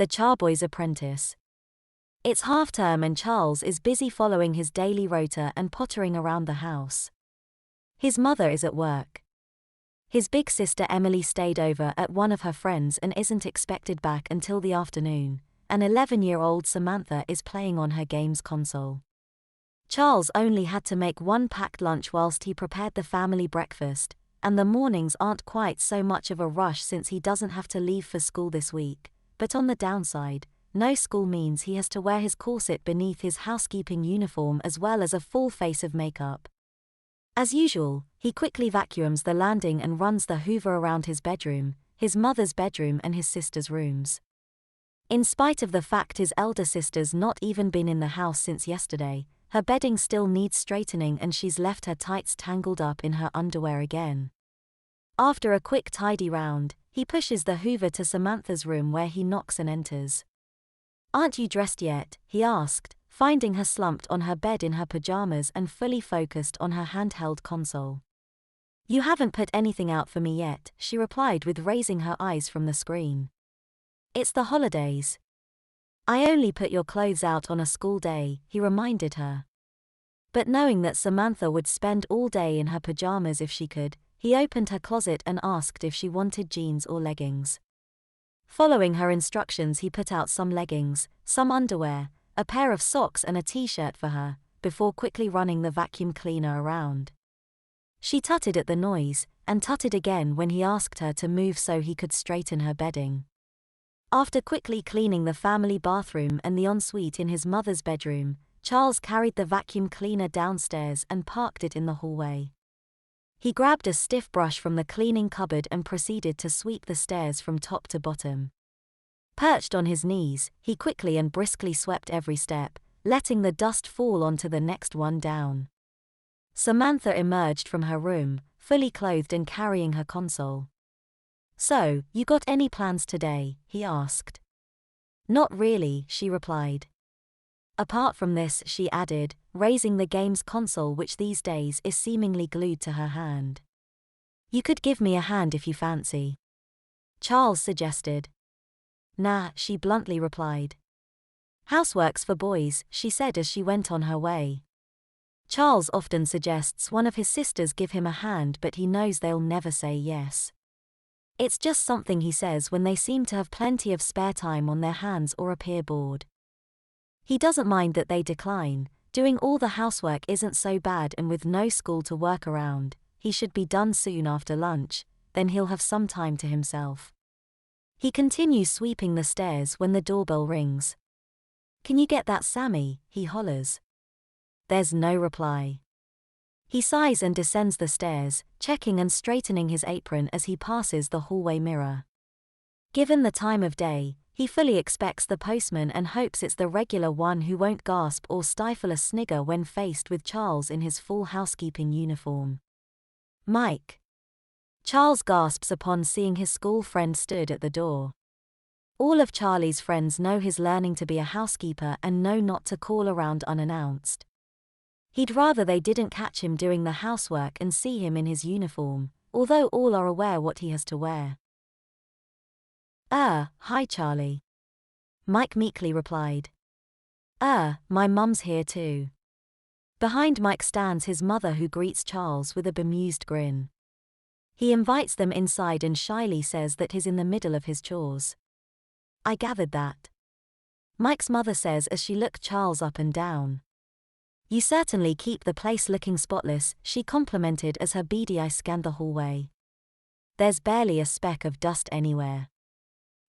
The Charboys Apprentice. It's half-term and Charles is busy following his daily rota and pottering around the house. His mother is at work. His big sister Emily stayed over at one of her friends and isn't expected back until the afternoon. An 11-year-old Samantha is playing on her games console. Charles only had to make one packed lunch whilst he prepared the family breakfast, and the mornings aren't quite so much of a rush since he doesn't have to leave for school this week. But on the downside, no school means he has to wear his corset beneath his housekeeping uniform as well as a full face of makeup. As usual, he quickly vacuums the landing and runs the hoover around his bedroom, his mother's bedroom and his sister's rooms. In spite of the fact his elder sister's not even been in the house since yesterday, her bedding still needs straightening and she's left her tights tangled up in her underwear again. After a quick tidy round, he pushes the hoover to Samantha's room where he knocks and enters. "Aren't you dressed yet?" he asked, finding her slumped on her bed in her pajamas and fully focused on her handheld console. "You haven't put anything out for me yet," she replied with raising her eyes from the screen. "It's the holidays." "I only put your clothes out on a school day," he reminded her. But knowing that Samantha would spend all day in her pajamas if she could, he opened her closet and asked if she wanted jeans or leggings. Following her instructions, he put out some leggings, some underwear, a pair of socks and a t-shirt for her, before quickly running the vacuum cleaner around. She tutted at the noise, and tutted again when he asked her to move so he could straighten her bedding. After quickly cleaning the family bathroom and the ensuite in his mother's bedroom, Charles carried the vacuum cleaner downstairs and parked it in the hallway. He grabbed a stiff brush from the cleaning cupboard and proceeded to sweep the stairs from top to bottom. Perched on his knees, he quickly and briskly swept every step, letting the dust fall onto the next one down. Samantha emerged from her room, fully clothed and carrying her console. "So, you got any plans today?" he asked. "Not really," she replied. "Apart from this," she added, raising the game's console which these days is seemingly glued to her hand. "You could give me a hand if you fancy," Charles suggested. "Nah," she bluntly replied. "Housework's for boys," she said as she went on her way. Charles often suggests one of his sisters give him a hand, but he knows they'll never say yes. It's just something he says when they seem to have plenty of spare time on their hands or appear bored. He doesn't mind that they decline. Doing all the housework isn't so bad, and with no school to work around, he should be done soon after lunch, then he'll have some time to himself. He continues sweeping the stairs when the doorbell rings. "Can you get that, Sammy?" he hollers. There's no reply. He sighs and descends the stairs, checking and straightening his apron as he passes the hallway mirror. Given the time of day, he fully expects the postman and hopes it's the regular one who won't gasp or stifle a snigger when faced with Charles in his full housekeeping uniform. "Mike." Charles gasps upon seeing his school friend stood at the door. All of Charlie's friends know he's learning to be a housekeeper and know not to call around unannounced. He'd rather they didn't catch him doing the housework and see him in his uniform, although all are aware what he has to wear. Hi Charlie," Mike meekly replied. My mum's here too." Behind Mike stands his mother, who greets Charles with a bemused grin. He invites them inside and shyly says that he's in the middle of his chores. "I gathered that," Mike's mother says as she looks Charles up and down. "You certainly keep the place looking spotless," she complimented as her beady eye scanned the hallway. "There's barely a speck of dust anywhere.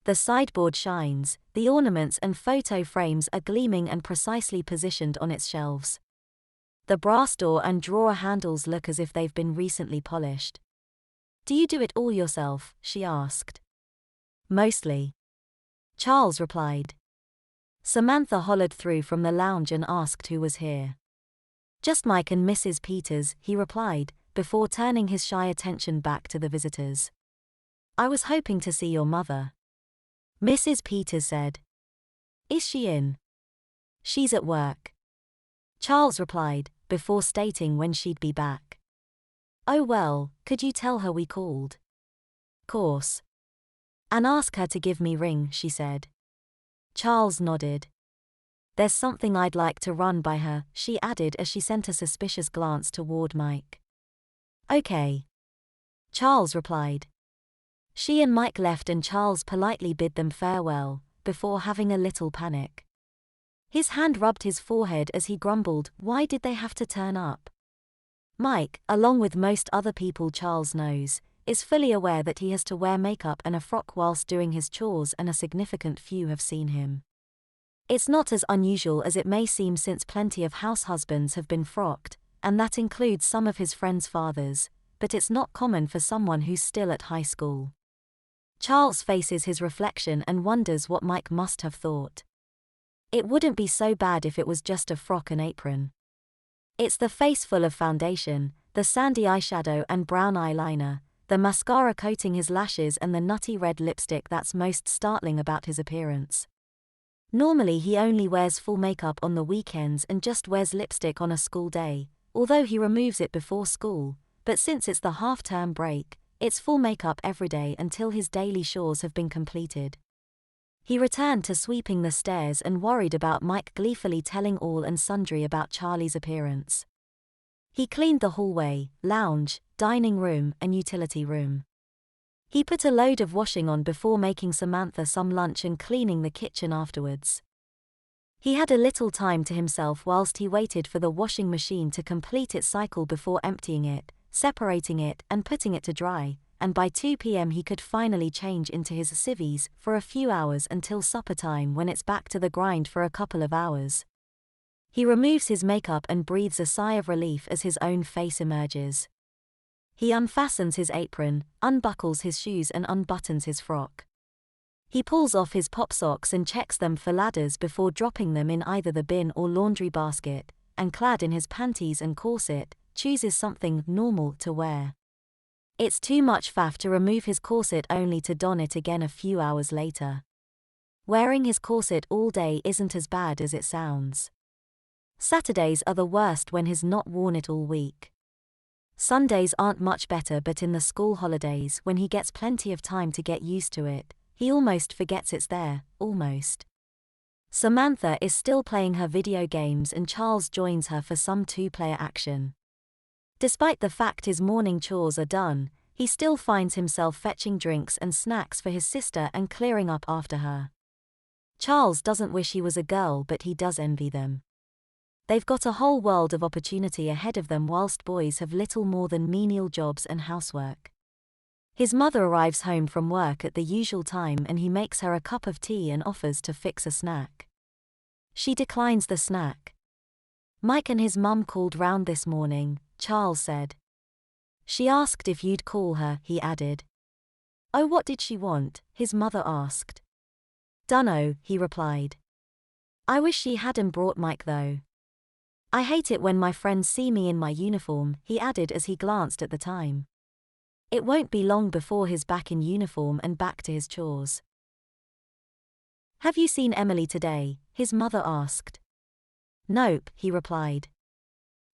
The sideboard shines, the ornaments and photo frames are gleaming and precisely positioned on its shelves. The brass door and drawer handles look as if they've been recently polished." "Do you do it all yourself?" she asked. "Mostly," Charles replied. Samantha hollered through from the lounge and asked who was here. "Just Mike and Mrs. Peters," he replied, before turning his shy attention back to the visitors. "I was hoping to see your mother," Mrs. Peters said. "Is she in?" "She's at work," Charles replied, before stating when she'd be back. "Oh well, could you tell her we called?" "Course. And ask her to give me ring," she said. Charles nodded. There's something I'd like to run by her, she added as she sent a suspicious glance toward Mike. Okay. Charles replied. She and Mike left and Charles politely bid them farewell, before having a little panic. His hand rubbed his forehead as he grumbled, why did they have to turn up? Mike, along with most other people Charles knows, is fully aware that he has to wear makeup and a frock whilst doing his chores, and a significant few have seen him. It's not as unusual as it may seem, since plenty of house husbands have been frocked, and that includes some of his friends' fathers, but it's not common for someone who's still at high school. Charles faces his reflection and wonders what Mike must have thought. It wouldn't be so bad if it was just a frock and apron. It's the face full of foundation, the sandy eyeshadow and brown eyeliner, the mascara coating his lashes and the nutty red lipstick that's most startling about his appearance. Normally he only wears full makeup on the weekends and just wears lipstick on a school day, although he removes it before school, but since it's the half-term break, it's full makeup every day until his daily chores have been completed. He returned to sweeping the stairs and worried about Mike gleefully telling all and sundry about Charlie's appearance. He cleaned the hallway, lounge, dining room, and utility room. He put a load of washing on before making Samantha some lunch and cleaning the kitchen afterwards. He had a little time to himself whilst he waited for the washing machine to complete its cycle before emptying it, separating it, and putting it to dry, and by 2 p.m. he could finally change into his civvies for a few hours until supper time, when it's back to the grind for a couple of hours. He removes his makeup and breathes a sigh of relief as his own face emerges. He unfastens his apron, unbuckles his shoes and unbuttons his frock. He pulls off his pop socks and checks them for ladders before dropping them in either the bin or laundry basket, and clad in his panties and corset, chooses something normal to wear. It's too much faff to remove his corset only to don it again a few hours later. Wearing his corset all day isn't as bad as it sounds. Saturdays are the worst when he's not worn it all week. Sundays aren't much better, but in the school holidays, when he gets plenty of time to get used to it, he almost forgets it's there, almost. Samantha is still playing her video games and Charles joins her for some two-player action. Despite the fact his morning chores are done, he still finds himself fetching drinks and snacks for his sister and clearing up after her. Charles doesn't wish he was a girl, but he does envy them. They've got a whole world of opportunity ahead of them, whilst boys have little more than menial jobs and housework. His mother arrives home from work at the usual time and he makes her a cup of tea and offers to fix a snack. She declines the snack. Mike and his mum called round this morning, Charles said. She asked if you'd call her, he added. Oh, what did she want? His mother asked. Dunno, he replied. I wish she hadn't brought Mike though. I hate it when my friends see me in my uniform, he added as he glanced at the time. It won't be long before he's back in uniform and back to his chores. Have you seen Emily today? His mother asked. Nope, he replied.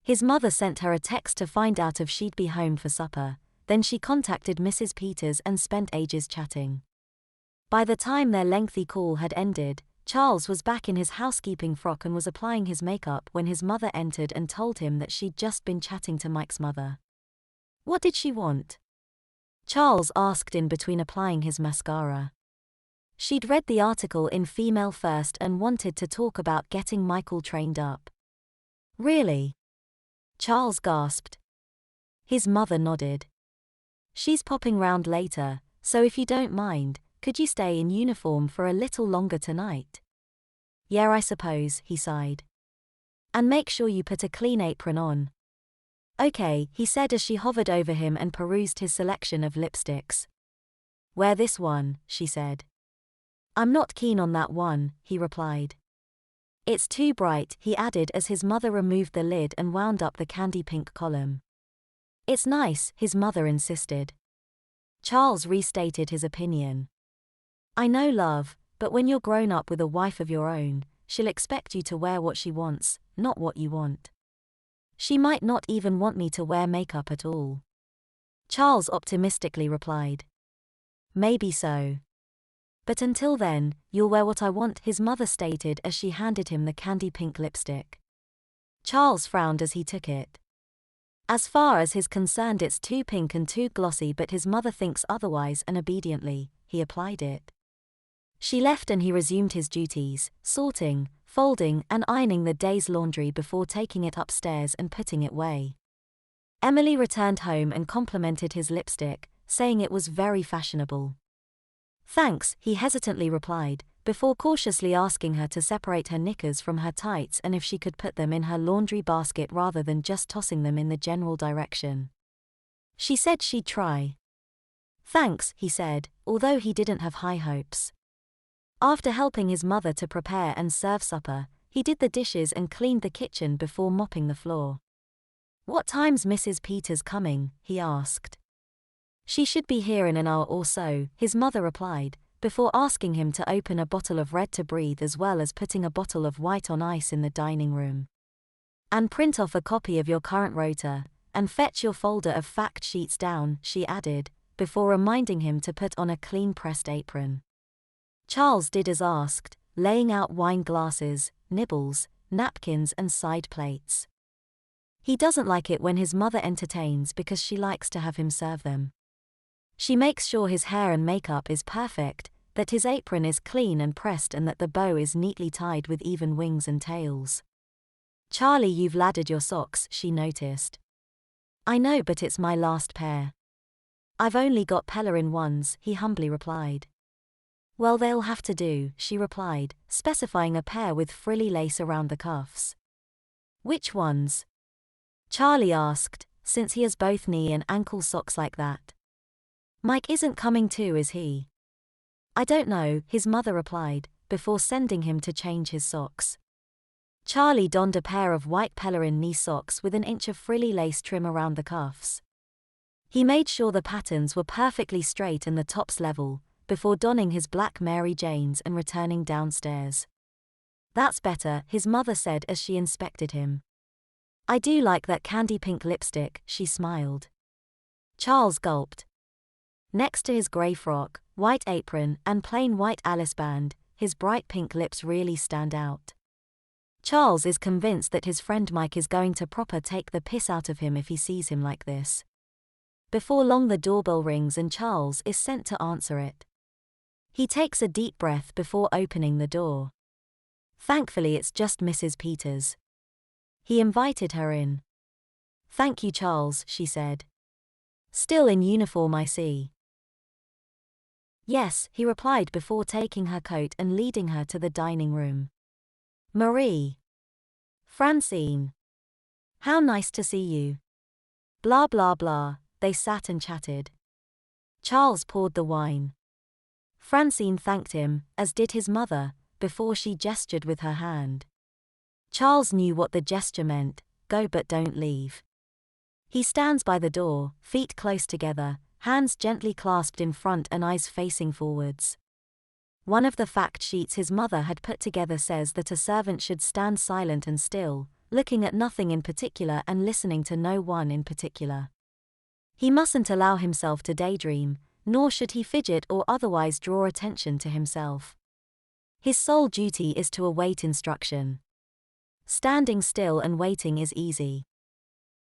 His mother sent her a text to find out if she'd be home for supper, then she contacted Mrs. Peters and spent ages chatting. By the time their lengthy call had ended, Charles was back in his housekeeping frock and was applying his makeup when his mother entered and told him that she'd just been chatting to Mike's mother. What did she want? Charles asked in between applying his mascara. She'd read the article in Female First and wanted to talk about getting Michael trained up. Really? Charles gasped. His mother nodded. She's popping round later, so if you don't mind, could you stay in uniform for a little longer tonight? Yeah, I suppose, he sighed. And make sure you put a clean apron on. Okay, he said as she hovered over him and perused his selection of lipsticks. Wear this one, she said. I'm not keen on that one, he replied. It's too bright, he added as his mother removed the lid and wound up the candy pink column. It's nice, his mother insisted. Charles restated his opinion. I know, love, but when you're grown up with a wife of your own, she'll expect you to wear what she wants, not what you want. She might not even want me to wear makeup at all. Charles optimistically replied. Maybe so. But until then, you'll wear what I want, his mother stated as she handed him the candy pink lipstick. Charles frowned as he took it. As far as he's concerned, it's too pink and too glossy, but his mother thinks otherwise, and obediently, he applied it. She left and he resumed his duties, sorting, folding, and ironing the day's laundry before taking it upstairs and putting it away. Emily returned home and complimented his lipstick, saying it was very fashionable. Thanks, he hesitantly replied, before cautiously asking her to separate her knickers from her tights and if she could put them in her laundry basket rather than just tossing them in the general direction. She said she'd try. Thanks, he said, although he didn't have high hopes. After helping his mother to prepare and serve supper, he did the dishes and cleaned the kitchen before mopping the floor. What time's Mrs. Peters coming? He asked. She should be here in an hour or so, his mother replied, before asking him to open a bottle of red to breathe as well as putting a bottle of white on ice in the dining room. And print off a copy of your current rota, and fetch your folder of fact sheets down, she added, before reminding him to put on a clean pressed apron. Charles did as asked, laying out wine glasses, nibbles, napkins and side plates. He doesn't like it when his mother entertains because she likes to have him serve them. She makes sure his hair and makeup is perfect, that his apron is clean and pressed and that the bow is neatly tied with even wings and tails. Charlie, you've laddered your socks, she noticed. I know, but it's my last pair. I've only got Pellerin ones, he humbly replied. Well, they'll have to do, she replied, specifying a pair with frilly lace around the cuffs. Which ones? Charlie asked, since he has both knee and ankle socks like that. Mike isn't coming too, is he? I don't know, his mother replied, before sending him to change his socks. Charlie donned a pair of white Pellerin knee socks with an inch of frilly lace trim around the cuffs. He made sure the patterns were perfectly straight and the tops level, before donning his black Mary Janes and returning downstairs. That's better, his mother said as she inspected him. I do like that candy pink lipstick, she smiled. Charles gulped. Next to his grey frock, white apron, and plain white Alice band, his bright pink lips really stand out. Charles is convinced that his friend Mike is going to proper take the piss out of him if he sees him like this. Before long the doorbell rings and Charles is sent to answer it. He takes a deep breath before opening the door. Thankfully it's just Mrs. Peters. He invited her in. Thank you, Charles, she said. Still in uniform, I see. Yes, he replied before taking her coat and leading her to the dining room. Marie. Francine. How nice to see you. Blah blah blah, they sat and chatted. Charles poured the wine. Francine thanked him, as did his mother, before she gestured with her hand. Charles knew what the gesture meant, go but don't leave. He stands by the door, feet close together, hands gently clasped in front and eyes facing forwards. One of the fact sheets his mother had put together says that a servant should stand silent and still, looking at nothing in particular and listening to no one in particular. He mustn't allow himself to daydream, nor should he fidget or otherwise draw attention to himself. His sole duty is to await instruction. Standing still and waiting is easy.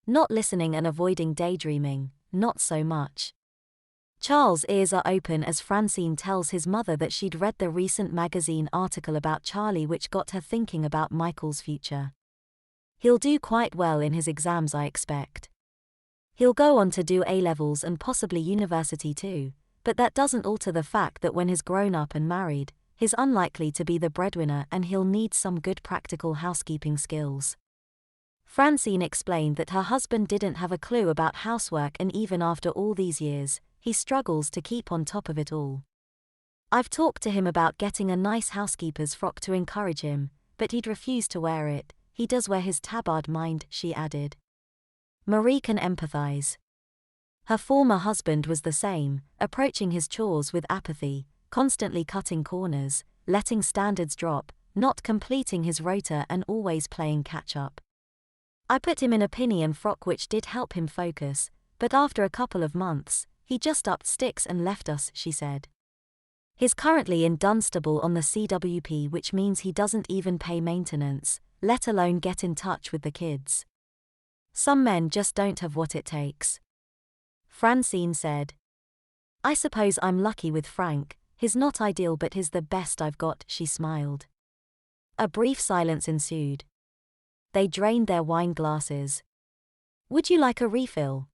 Not listening and avoiding daydreaming, not so much. Charles' ears are open as Francine tells his mother that she'd read the recent magazine article about Charlie which got her thinking about Michael's future. He'll do quite well in his exams, I expect. He'll go on to do A-levels and possibly university too, but that doesn't alter the fact that when he's grown up and married, he's unlikely to be the breadwinner and he'll need some good practical housekeeping skills. Francine explained that her husband didn't have a clue about housework and even after all these years, he struggles to keep on top of it all. I've talked to him about getting a nice housekeeper's frock to encourage him, but he'd refuse to wear it. He does wear his tabard mind, she added. Marie can empathize. Her former husband was the same, approaching his chores with apathy, constantly cutting corners, letting standards drop, not completing his rota and always playing catch-up. I put him in a pinny and frock which did help him focus, but after a couple of months, he just upped sticks and left us, she said. He's currently in Dunstable on the CWP, which means he doesn't even pay maintenance, let alone get in touch with the kids. Some men just don't have what it takes. Francine said. I suppose I'm lucky with Frank, he's not ideal but he's the best I've got, she smiled. A brief silence ensued. They drained their wine glasses. Would you like a refill?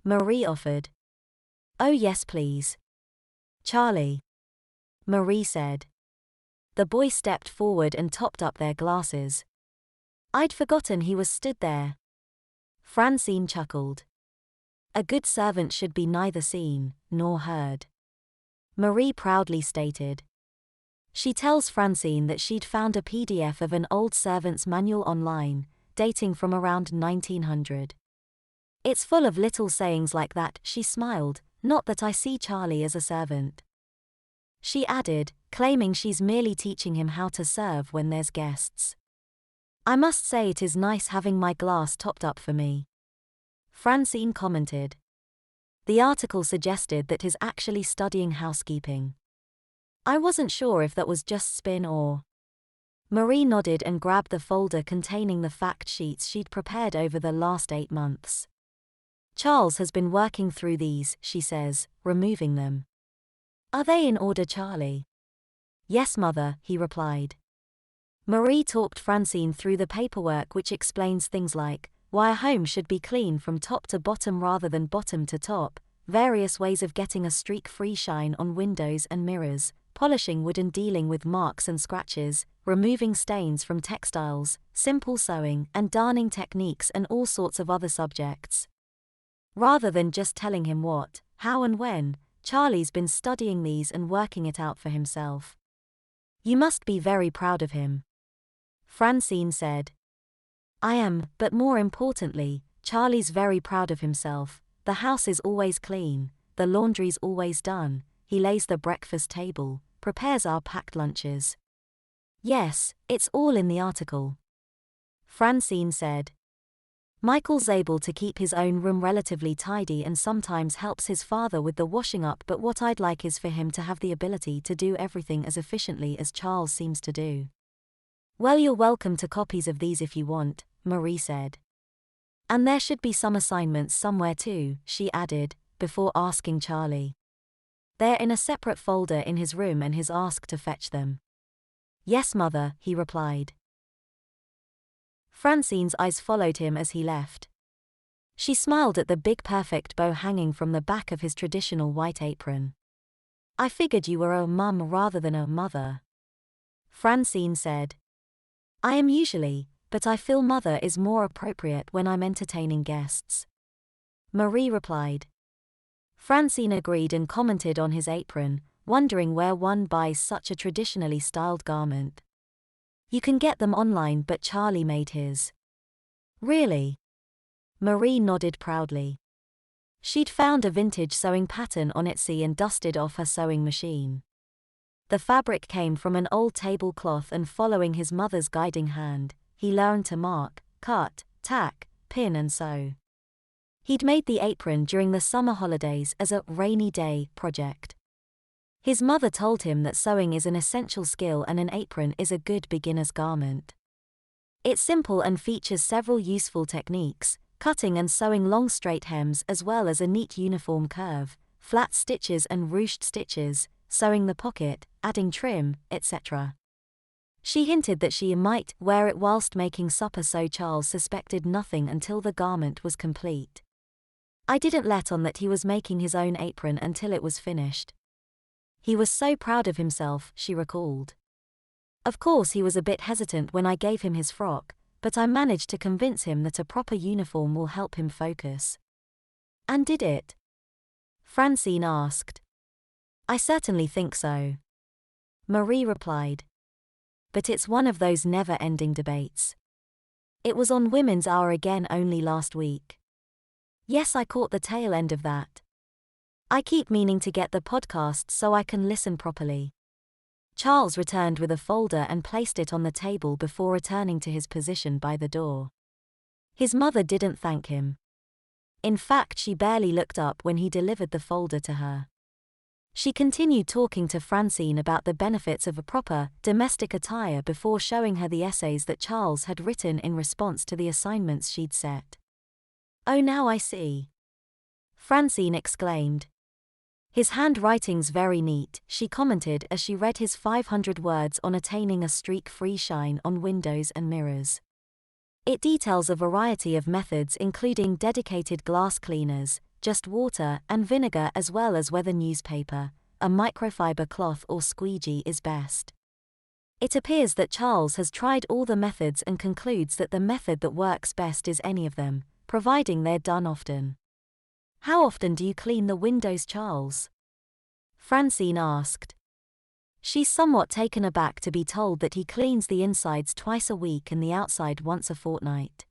Marie offered. Oh yes please. Charlie. Marie said. The boy stepped forward and topped up their glasses. I'd forgotten he was stood there. Francine chuckled. A good servant should be neither seen nor heard. Marie proudly stated. She tells Francine that she'd found a PDF of an old servant's manual online, dating from around 1900. It's full of little sayings like that, she smiled, not that I see Charlie as a servant. She added, claiming she's merely teaching him how to serve when there's guests. I must say it is nice having my glass topped up for me. Francine commented. The article suggested that he's actually studying housekeeping. I wasn't sure if that was just spin or... Marie nodded and grabbed the folder containing the fact sheets she'd prepared over the last 8 months. Charles has been working through these, she says, removing them. Are they in order, Charlie? Yes, mother, he replied. Marie talked Francine through the paperwork, which explains things like why a home should be clean from top to bottom rather than bottom to top, various ways of getting a streak-free shine on windows and mirrors, polishing wood and dealing with marks and scratches, removing stains from textiles, simple sewing and darning techniques, and all sorts of other subjects. Rather than just telling him what, how and when, Charlie's been studying these and working it out for himself. You must be very proud of him. Francine said. I am, but more importantly, Charlie's very proud of himself. The house is always clean, the laundry's always done, he lays the breakfast table, prepares our packed lunches. Yes, it's all in the article. Francine said. Michael's able to keep his own room relatively tidy and sometimes helps his father with the washing up, but what I'd like is for him to have the ability to do everything as efficiently as Charles seems to do. Well, you're welcome to copies of these if you want, Marie said. And there should be some assignments somewhere too, she added, before asking Charlie. They're in a separate folder in his room and he's asked to fetch them. Yes, mother, he replied. Francine's eyes followed him as he left. She smiled at the big perfect bow hanging from the back of his traditional white apron. I figured you were a mum rather than a mother. Francine said. I am usually, but I feel mother is more appropriate when I'm entertaining guests. Marie replied. Francine agreed and commented on his apron, wondering where one buys such a traditionally styled garment. You can get them online, but Charlie made his. Really? Marie nodded proudly. She'd found a vintage sewing pattern on Etsy and dusted off her sewing machine. The fabric came from an old tablecloth, and following his mother's guiding hand, he learned to mark, cut, tack, pin and sew. He'd made the apron during the summer holidays as a rainy day project. His mother told him that sewing is an essential skill and an apron is a good beginner's garment. It's simple and features several useful techniques, cutting and sewing long straight hems as well as a neat uniform curve, flat stitches and ruched stitches, sewing the pocket, adding trim, etc. She hinted that she might wear it whilst making supper, so Charles suspected nothing until the garment was complete. I didn't let on that he was making his own apron until it was finished. He was so proud of himself, she recalled. Of course he was a bit hesitant when I gave him his frock, but I managed to convince him that a proper uniform will help him focus. And did it? Francine asked. I certainly think so. Marie replied. But it's one of those never-ending debates. It was on Women's Hour again only last week. Yes, I caught the tail end of that. I keep meaning to get the podcast so I can listen properly. Charles returned with a folder and placed it on the table before returning to his position by the door. His mother didn't thank him. In fact, she barely looked up when he delivered the folder to her. She continued talking to Francine about the benefits of a proper, domestic attire before showing her the essays that Charles had written in response to the assignments she'd set. "Oh, now I see," Francine exclaimed. "His handwriting's very neat," she commented as she read his 500 words on attaining a streak-free shine on windows and mirrors. It details a variety of methods including dedicated glass cleaners, just water and vinegar, as well as whether newspaper, a microfiber cloth or squeegee is best. It appears that Charles has tried all the methods and concludes that the method that works best is any of them, providing they're done often. "How often do you clean the windows, Charles?" Francine asked. She's somewhat taken aback to be told that he cleans the insides twice a week and the outside once a fortnight.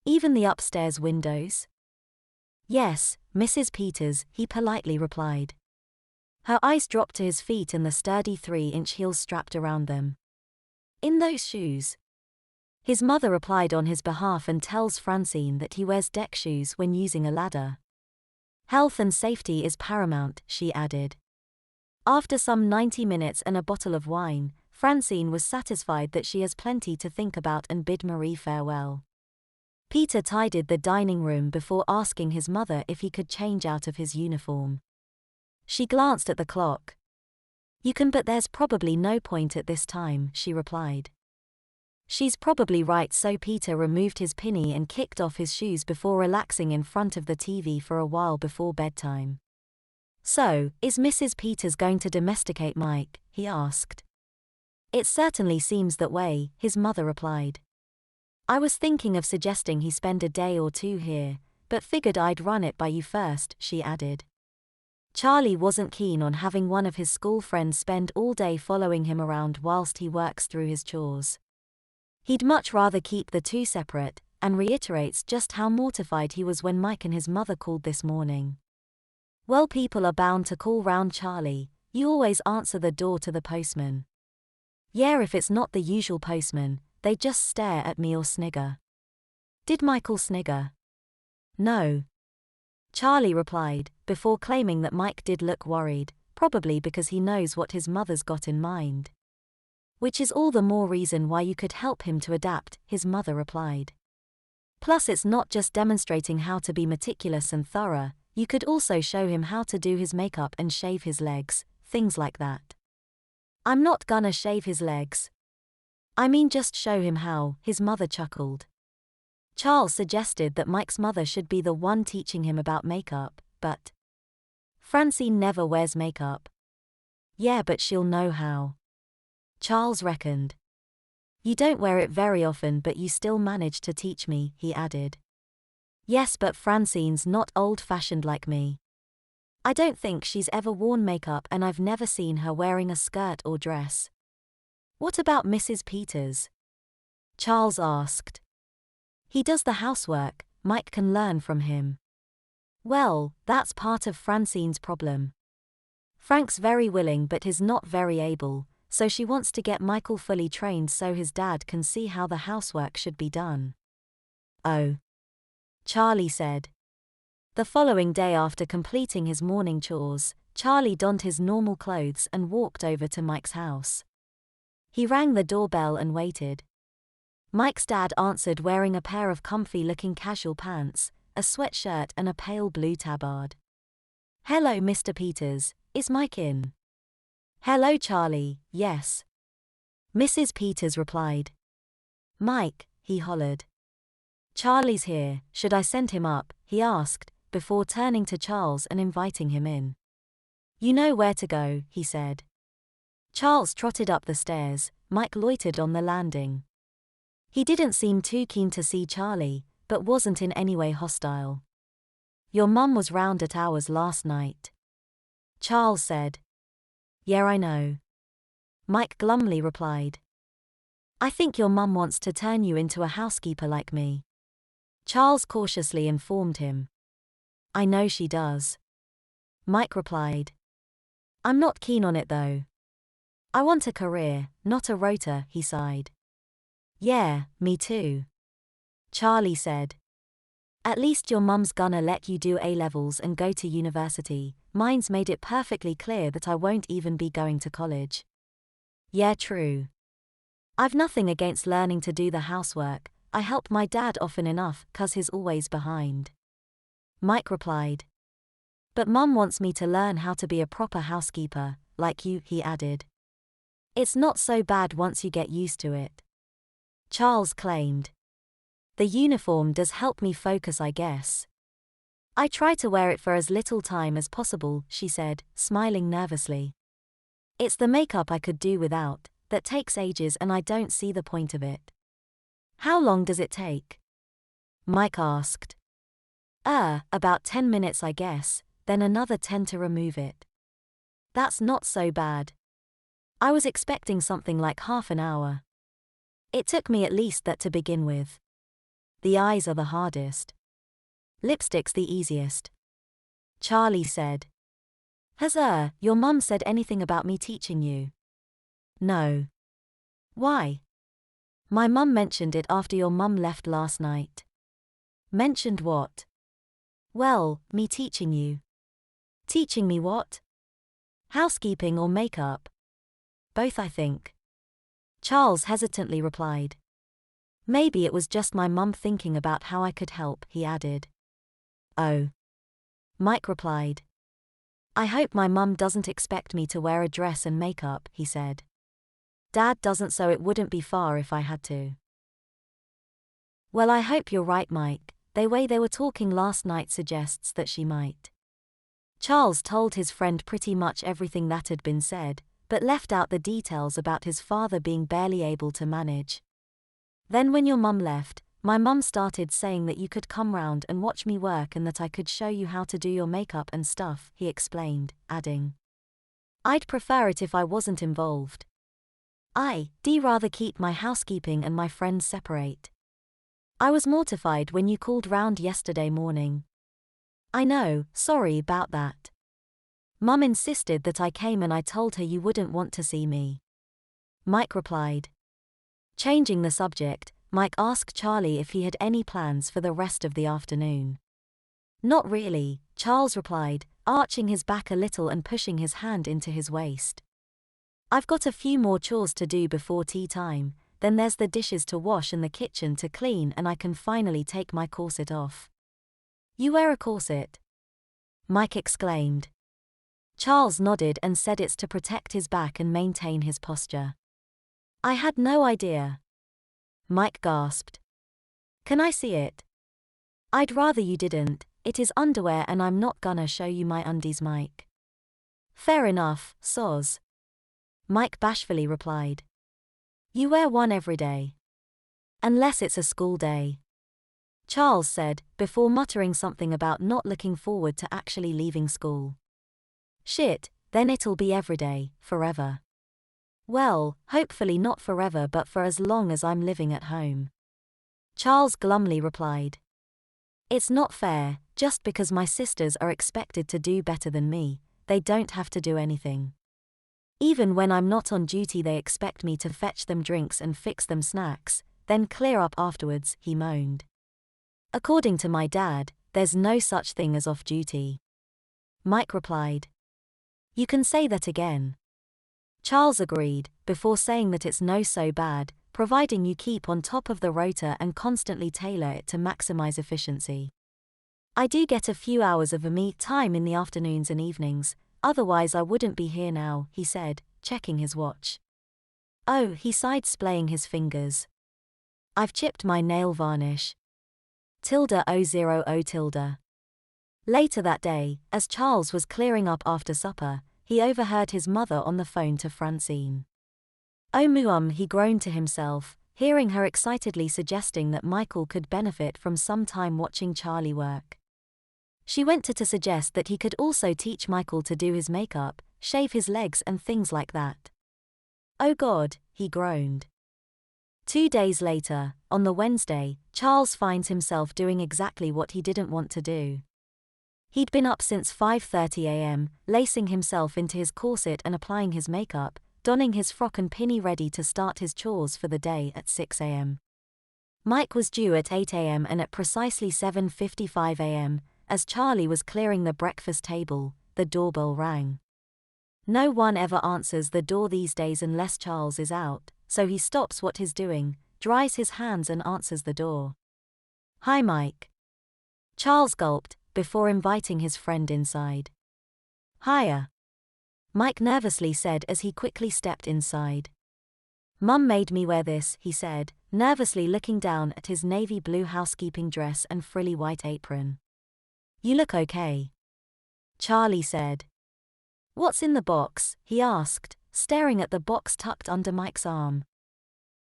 "Even the upstairs windows?" "Yes, Mrs. Peters," he politely replied. Her eyes dropped to his feet and the sturdy 3-inch heels strapped around them. "In those shoes?" His mother replied on his behalf and tells Francine that he wears deck shoes when using a ladder. "Health and safety is paramount," she added. After some 90 minutes and a bottle of wine, Francine was satisfied that she has plenty to think about and bid Marie farewell. Peter tidied the dining room before asking his mother if he could change out of his uniform. She glanced at the clock. "You can, but there's probably no point at this time," she replied. She's probably right, so Peter removed his pinny and kicked off his shoes before relaxing in front of the TV for a while before bedtime. "So, is Mrs. Peters going to domesticate Mike?" he asked. "It certainly seems that way," his mother replied. "I was thinking of suggesting he spend a day or two here, but figured I'd run it by you first," she added. Charlie wasn't keen on having one of his school friends spend all day following him around whilst he works through his chores. He'd much rather keep the two separate, and reiterates just how mortified he was when Mike and his mother called this morning. "Well, people are bound to call round, Charlie. You always answer the door to the postman." "Yeah, if it's not the usual postman, they just stare at me or snigger." "Did Michael snigger?" "No," Charlie replied, before claiming that Mike did look worried, probably because he knows what his mother's got in mind. "Which is all the more reason why you could help him to adapt," his mother replied. "Plus, it's not just demonstrating how to be meticulous and thorough, you could also show him how to do his makeup and shave his legs, things like that." "I'm not gonna shave his legs. I mean, just show him how," his mother chuckled. Charles suggested that Mike's mother should be the one teaching him about makeup, but Francine never wears makeup. "Yeah, but she'll know how," Charles reckoned. "You don't wear it very often, but you still manage to teach me," he added. "Yes, but Francine's not old-fashioned like me. I don't think she's ever worn makeup, and I've never seen her wearing a skirt or dress." "What about Mrs. Peters?" Charles asked. "He does the housework, Mike can learn from him." "Well, that's part of Francine's problem. Frank's very willing but is not very able, so she wants to get Michael fully trained so his dad can see how the housework should be done." "Oh," Charlie said. The following day, after completing his morning chores, Charlie donned his normal clothes and walked over to Mike's house. He rang the doorbell and waited. Mike's dad answered wearing a pair of comfy-looking casual pants, a sweatshirt and a pale blue tabard. "Hello, Mr. Peters, is Mike in?" "Hello, Charlie, yes." Mrs. Peters replied. "Mike," he hollered. "Charlie's here, should I send him up?" he asked, before turning to Charles and inviting him in. "You know where to go," he said. Charles trotted up the stairs, Mike loitered on the landing. He didn't seem too keen to see Charlie, but wasn't in any way hostile. "Your mum was round at ours last night," Charles said. "Yeah, I know," Mike glumly replied. "I think your mum wants to turn you into a housekeeper like me," Charles cautiously informed him. "I know she does," Mike replied. "I'm not keen on it though. I want a career, not a rota," he sighed. "Yeah, me too," Charlie said. "At least your mum's gonna let you do A-levels and go to university," mine's made it perfectly clear that I won't even be going to college. Yeah, true. I've nothing against learning to do the housework, I help my dad often enough 'cause he's always behind. Mike replied. But Mum wants me to learn how to be a proper housekeeper, like you, he added. It's not so bad once you get used to it. Charles claimed. The uniform does help me focus, I guess. I try to wear it for as little time as possible, she said, smiling nervously. It's the makeup I could do without, that takes ages and I don't see the point of it. How long does it take? Mike asked. About 10 minutes I guess, then another 10 to remove it. That's not so bad. I was expecting something like half an hour. It took me at least that to begin with. The eyes are the hardest. Lipstick's the easiest. Charlie said. Has your mum said anything about me teaching you? No. Why? My mum mentioned it after your mum left last night. Mentioned what? Well, me teaching you. Teaching me what? Housekeeping or makeup? Both, I think. Charles hesitantly replied. Maybe it was just my mum thinking about how I could help, he added. Oh. Mike replied. I hope my mum doesn't expect me to wear a dress and makeup, he said. Dad doesn't, so it wouldn't be far if I had to. Well, I hope you're right, Mike. The way they were talking last night suggests that she might. Charles told his friend pretty much everything that had been said, but left out the details about his father being barely able to manage. Then when your mum left, my mum started saying that you could come round and watch me work and that I could show you how to do your makeup and stuff, he explained, adding. I'd prefer it if I wasn't involved. I'd rather keep my housekeeping and my friends separate. I was mortified when you called round yesterday morning. I know, sorry about that. Mum insisted that I came and I told her you wouldn't want to see me. Mike replied. Changing the subject, Mike asked Charlie if he had any plans for the rest of the afternoon. Not really, Charles replied, arching his back a little and pushing his hand into his waist. I've got a few more chores to do before tea time, then there's the dishes to wash and the kitchen to clean and I can finally take my corset off. You wear a corset? Mike exclaimed. Charles nodded and said it's to protect his back and maintain his posture. I had no idea. Mike gasped. Can I see it? I'd rather you didn't, it is underwear and I'm not gonna show you my undies, Mike. Fair enough, soz. Mike bashfully replied. You wear one every day. Unless it's a school day. Charles said, before muttering something about not looking forward to actually leaving school. Shit, then it'll be every day, forever. Well, hopefully not forever but for as long as I'm living at home. Charles glumly replied. It's not fair, just because my sisters are expected to do better than me, they don't have to do anything. Even when I'm not on duty they expect me to fetch them drinks and fix them snacks, then clear up afterwards, he moaned. According to my dad, there's no such thing as off-duty. Mike replied. You can say that again. Charles agreed, before saying that it's no so bad, providing you keep on top of the rota and constantly tailor it to maximize efficiency. I do get a few hours of me time in the afternoons and evenings, otherwise I wouldn't be here now, he said, checking his watch. Oh, he sighed, splaying his fingers. I've chipped my nail varnish. ~000. Later that day, as Charles was clearing up after supper, he overheard his mother on the phone to Francine. Oh muum, he groaned to himself, hearing her excitedly suggesting that Michael could benefit from some time watching Charlie work. She went to suggest that he could also teach Michael to do his makeup, shave his legs and things like that. Oh God, he groaned. 2 days later, on the Wednesday, Charles finds himself doing exactly what he didn't want to do. He'd been up since 5:30 a.m., lacing himself into his corset and applying his makeup, donning his frock and pinny ready to start his chores for the day at 6 a.m. Mike was due at 8 a.m. and at precisely 7:55 a.m., as Charlie was clearing the breakfast table, the doorbell rang. No one ever answers the door these days unless Charles is out, so he stops what he's doing, dries his hands and answers the door. "Hi, Mike." Charles gulped, before inviting his friend inside. "Hiya," Mike nervously said as he quickly stepped inside. "Mum made me wear this," he said, nervously looking down at his navy blue housekeeping dress and frilly white apron. "You look okay," Charlie said. "What's in the box?" he asked, staring at the box tucked under Mike's arm.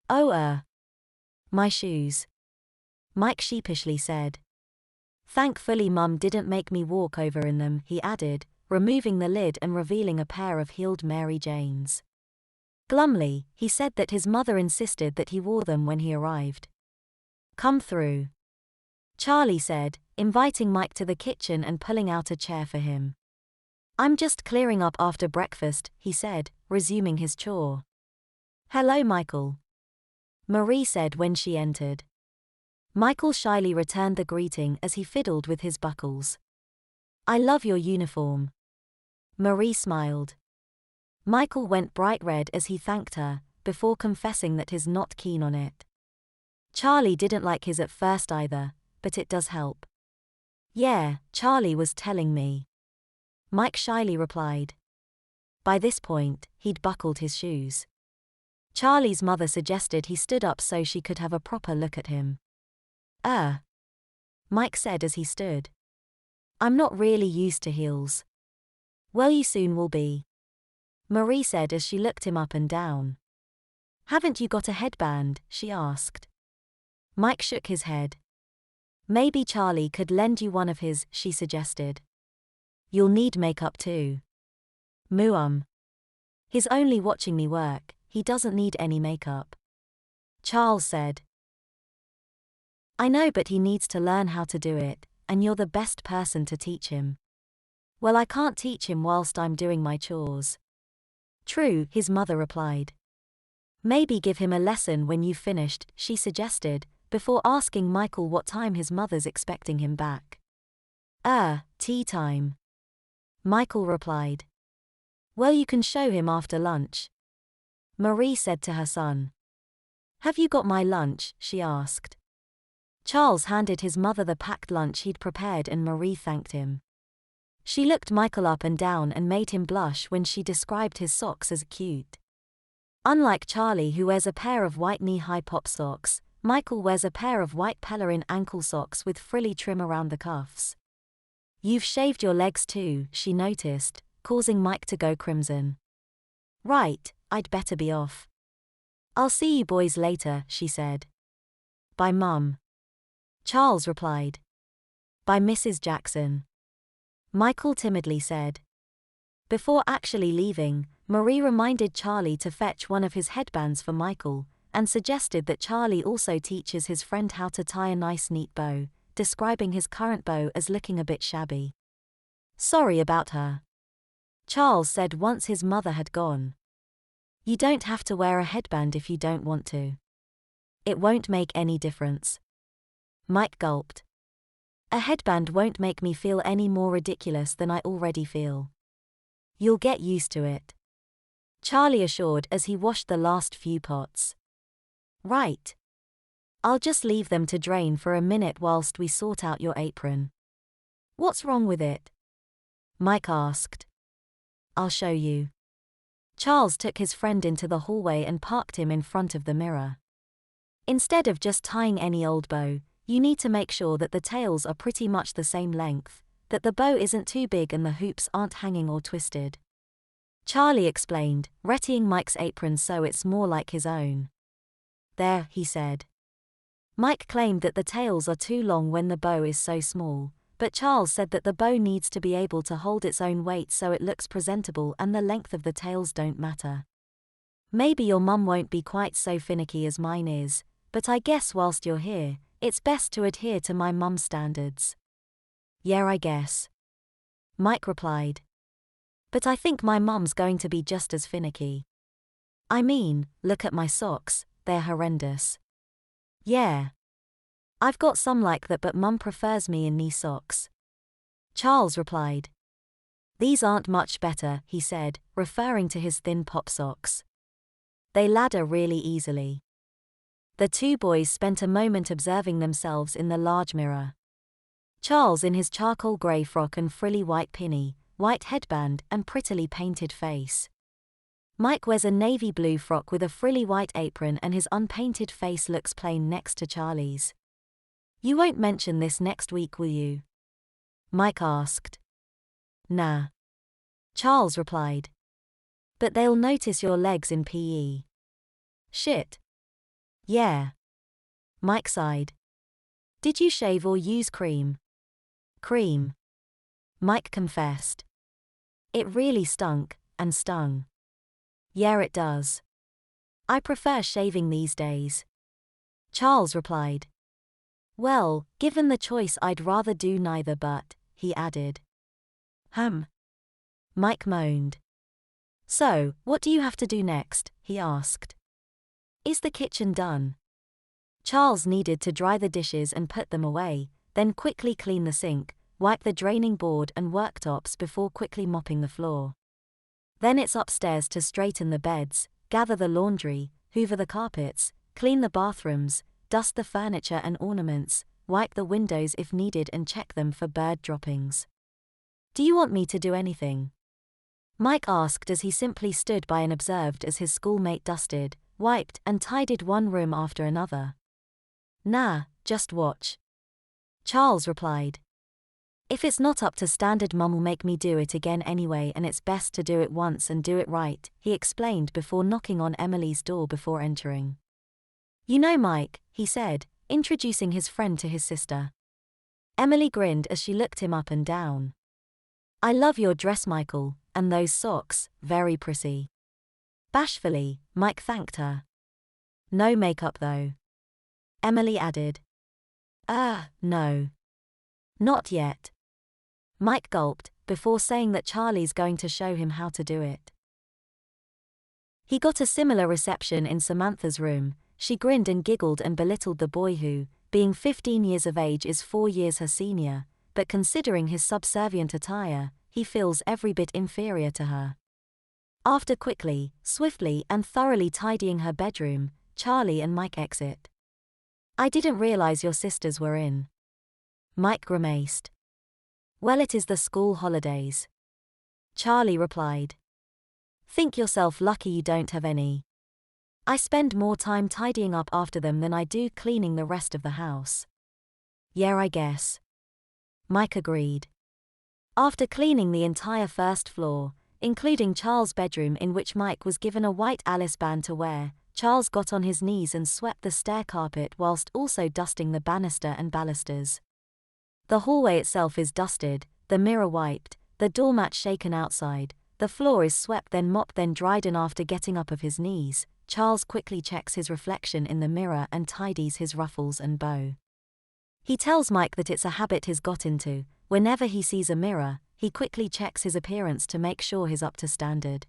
"Oh, my shoes," Mike sheepishly said. "Thankfully Mum didn't make me walk over in them," he added, removing the lid and revealing a pair of heeled Mary Janes. Glumly, he said that his mother insisted that he wore them when he arrived. "Come through," Charlie said, inviting Mike to the kitchen and pulling out a chair for him. "I'm just clearing up after breakfast," he said, resuming his chore. "Hello, Michael," Marie said when she entered. Michael shyly returned the greeting as he fiddled with his buckles. "I love your uniform," Marie smiled. Michael went bright red as he thanked her, before confessing that he's not keen on it. Charlie didn't like his at first either, but it does help. "Yeah, Charlie was telling me," Mike shyly replied. By this point, he'd buckled his shoes. Charlie's mother suggested he stood up so she could have a proper look at him. Mike said as he stood. "I'm not really used to heels." "Well, you soon will be," Marie said as she looked him up and down. "Haven't you got a headband?" she asked. Mike shook his head. "Maybe Charlie could lend you one of his," she suggested. "You'll need makeup too." "He's only watching me work, he doesn't need any makeup," Charles said. "I know, but he needs to learn how to do it, and you're the best person to teach him." "Well, I can't teach him whilst I'm doing my chores." "True," his mother replied. "Maybe give him a lesson when you've finished," she suggested, before asking Michael what time his mother's expecting him back. Tea time," Michael replied. "Well, you can show him after lunch," Marie said to her son. "Have you got my lunch?" she asked. Charles handed his mother the packed lunch he'd prepared and Marie thanked him. She looked Michael up and down and made him blush when she described his socks as cute. Unlike Charlie, who wears a pair of white knee-high pop socks, Michael wears a pair of white pelerine ankle socks with frilly trim around the cuffs. "You've shaved your legs too," she noticed, causing Mike to go crimson. "Right, I'd better be off." "I'll see you boys later," she said. "Bye, Mum," Charles replied. "Bye, Mrs. Jackson," Michael timidly said. Before actually leaving, Marie reminded Charlie to fetch one of his headbands for Michael, and suggested that Charlie also teaches his friend how to tie a nice neat bow, describing his current bow as looking a bit shabby. "Sorry about her," Charles said once his mother had gone. "You don't have to wear a headband if you don't want to. It won't make any difference." Mike gulped. "A headband won't make me feel any more ridiculous than I already feel." "You'll get used to it," Charlie assured as he washed the last few pots. "Right. I'll just leave them to drain for a minute whilst we sort out your apron." "What's wrong with it?" Mike asked. "I'll show you." Charles took his friend into the hallway and parked him in front of the mirror. "Instead of just tying any old bow, you need to make sure that the tails are pretty much the same length, that the bow isn't too big and the hoops aren't hanging or twisted," Charlie explained, readying Mike's apron so it's more like his own. "There," he said. Mike claimed that the tails are too long when the bow is so small, but Charles said that the bow needs to be able to hold its own weight so it looks presentable and the length of the tails don't matter. "Maybe your mum won't be quite so finicky as mine is, but I guess whilst you're here, it's best to adhere to my mum's standards." "Yeah, I guess," Mike replied. "But I think my mum's going to be just as finicky. I mean, look at my socks, they're horrendous." "Yeah. I've got some like that, but Mum prefers me in knee socks," Charles replied. These aren't much better, he said, referring to his thin pop socks. They ladder really easily. The two boys spent a moment observing themselves in the large mirror. Charles in his charcoal grey frock and frilly white pinny, white headband and prettily painted face. Mike wears a navy blue frock with a frilly white apron and his unpainted face looks plain next to Charlie's. You won't mention this next week, will you? Mike asked. Nah. Charles replied. But they'll notice your legs in PE. Shit. Yeah. Mike sighed. Did you shave or use cream? Cream. Mike confessed. It really stunk, and stung. Yeah, it does. I prefer shaving these days. Charles replied. Well, given the choice I'd rather do neither but, he added. Mike moaned. So, what do you have to do next? He asked. Is the kitchen done? Charles needed to dry the dishes and put them away, then quickly clean the sink, wipe the draining board and worktops before quickly mopping the floor. Then it's upstairs to straighten the beds, gather the laundry, hoover the carpets, clean the bathrooms, dust the furniture and ornaments, wipe the windows if needed and check them for bird droppings. Do you want me to do anything? Mike asked as he simply stood by and observed as his schoolmate dusted, wiped and tidied one room after another. Nah, just watch. Charles replied. If it's not up to standard, Mum'll make me do it again anyway, and it's best to do it once and do it right, he explained before knocking on Emily's door before entering. You know Mike, he said, introducing his friend to his sister. Emily grinned as she looked him up and down. I love your dress, Michael, and those socks, very pretty. Bashfully, Mike thanked her. No makeup though. Emily added. No. Not yet. Mike gulped, before saying that Charlie's going to show him how to do it. He got a similar reception in Samantha's room. She grinned and giggled and belittled the boy who, being 15 years of age, is 4 years her senior, but considering his subservient attire, he feels every bit inferior to her. After quickly, swiftly and thoroughly tidying her bedroom, Charlie and Mike exit. I didn't realize your sisters were in. Mike grimaced. Well, it is the school holidays. Charlie replied. Think yourself lucky you don't have any. I spend more time tidying up after them than I do cleaning the rest of the house. Yeah, I guess. Mike agreed. After cleaning the entire first floor, including Charles' bedroom in which Mike was given a white Alice band to wear, Charles got on his knees and swept the stair carpet whilst also dusting the banister and balusters. The hallway itself is dusted, the mirror wiped, the doormat shaken outside, the floor is swept then mopped then dried, and after getting up of his knees, Charles quickly checks his reflection in the mirror and tidies his ruffles and bow. He tells Mike that it's a habit he's got into. Whenever he sees a mirror, he quickly checks his appearance to make sure he's up to standard.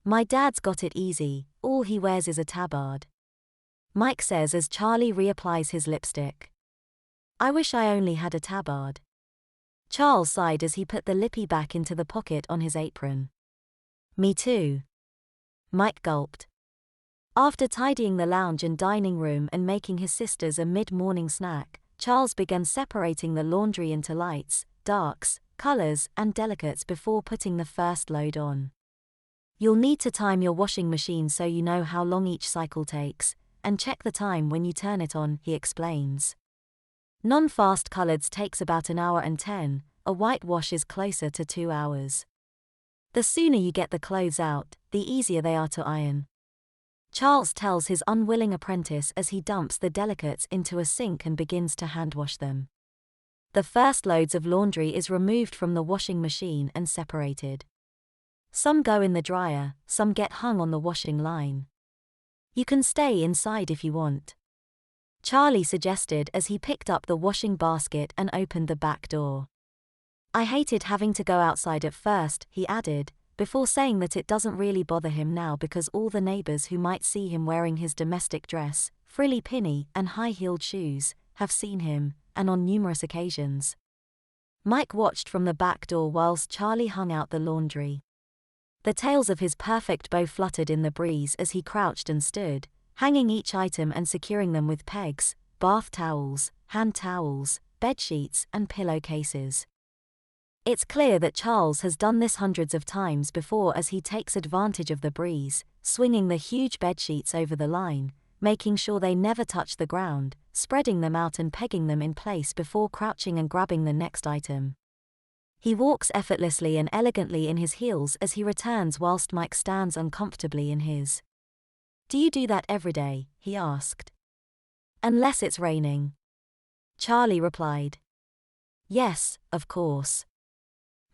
My dad's got it easy, all he wears is a tabard. Mike says as Charlie reapplies his lipstick. I wish I only had a tabard. Charles sighed as he put the lippy back into the pocket on his apron. Me too. Mike gulped. After tidying the lounge and dining room and making his sisters a mid-morning snack, Charles began separating the laundry into lights, darks, colors, and delicates before putting the first load on. You'll need to time your washing machine so you know how long each cycle takes, and check the time when you turn it on, he explains. Non-fast coloreds takes about an hour and 10, a white wash is closer to 2 hours. The sooner you get the clothes out, the easier they are to iron. Charles tells his unwilling apprentice as he dumps the delicates into a sink and begins to hand wash them. The first loads of laundry is removed from the washing machine and separated. Some go in the dryer, some get hung on the washing line. You can stay inside if you want. Charlie suggested as he picked up the washing basket and opened the back door. I hated having to go outside at first, he added, before saying that it doesn't really bother him now because all the neighbors who might see him wearing his domestic dress, frilly pinny and high-heeled shoes, have seen him, and on numerous occasions. Mike watched from the back door whilst Charlie hung out the laundry. The tails of his perfect bow fluttered in the breeze as he crouched and stood, hanging each item and securing them with pegs, bath towels, hand towels, bedsheets, and pillowcases. It's clear that Charles has done this hundreds of times before as he takes advantage of the breeze, swinging the huge bedsheets over the line, making sure they never touch the ground, spreading them out and pegging them in place before crouching and grabbing the next item. He walks effortlessly and elegantly in his heels as he returns whilst Mike stands uncomfortably in his. "Do you do that every day?" he asked. "Unless it's raining," Charlie replied. "Yes, of course."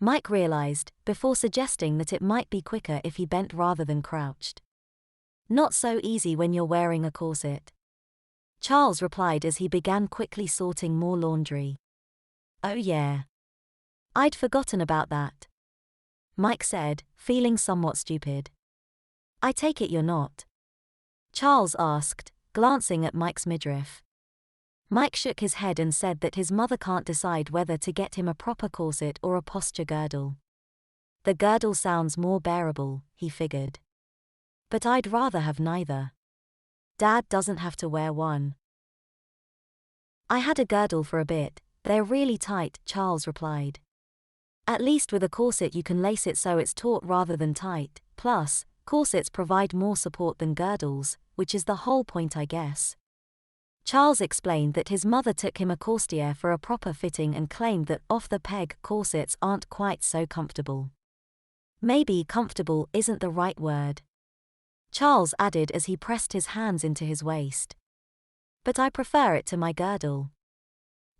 Mike realized, before suggesting that it might be quicker if he bent rather than crouched. "Not so easy when you're wearing a corset," Charles replied as he began quickly sorting more laundry. "Oh yeah. I'd forgotten about that," Mike said, feeling somewhat stupid. "I take it you're not?" Charles asked, glancing at Mike's midriff. Mike shook his head and said that his mother can't decide whether to get him a proper corset or a posture girdle. The girdle sounds more bearable, he figured. But I'd rather have neither. Dad doesn't have to wear one. "I had a girdle for a bit, they're really tight," Charles replied. "At least with a corset you can lace it so it's taut rather than tight, plus, corsets provide more support than girdles, which is the whole point I guess." Charles explained that his mother took him a courtier for a proper fitting and claimed that off-the-peg corsets aren't quite so comfortable. "Maybe comfortable isn't the right word," Charles added as he pressed his hands into his waist. "But I prefer it to my girdle.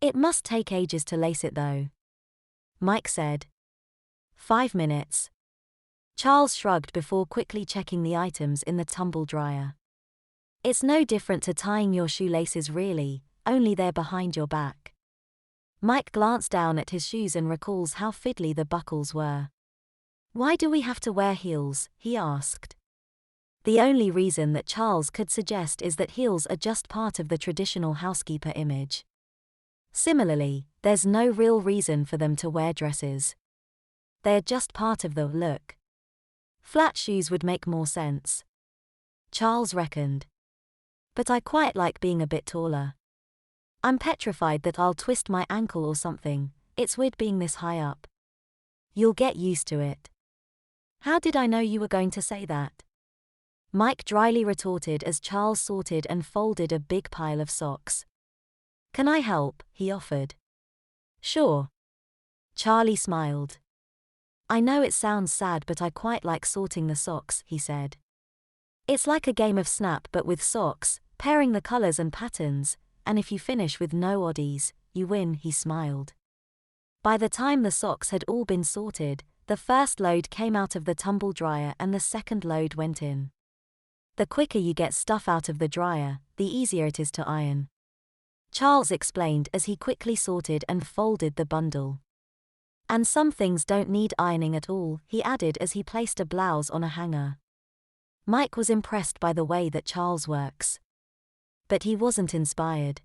It must take ages to lace it though," Mike said. 5 minutes. Charles shrugged before quickly checking the items in the tumble dryer. "It's no different to tying your shoelaces really, only they're behind your back." Mike glanced down at his shoes and recalls how fiddly the buckles were. "Why do we have to wear heels?" he asked. The only reason that Charles could suggest is that heels are just part of the traditional housekeeper image. Similarly, there's no real reason for them to wear dresses. They're just part of the look. Flat shoes would make more sense, Charles reckoned. "But I quite like being a bit taller. I'm petrified that I'll twist my ankle or something, it's weird being this high up." "You'll get used to it." "How did I know you were going to say that?" Mike dryly retorted as Charles sorted and folded a big pile of socks. "Can I help?" he offered. "Sure." Charlie smiled. "I know it sounds sad but I quite like sorting the socks," he said. "It's like a game of Snap but with socks, pairing the colors and patterns, and if you finish with no oddies, you win," he smiled. By the time the socks had all been sorted, the first load came out of the tumble dryer and the second load went in. The quicker you get stuff out of the dryer, the easier it is to iron, Charles explained as he quickly sorted and folded the bundle. "And some things don't need ironing at all," he added as he placed a blouse on a hanger. Mike was impressed by the way that Charles works. But he wasn't inspired.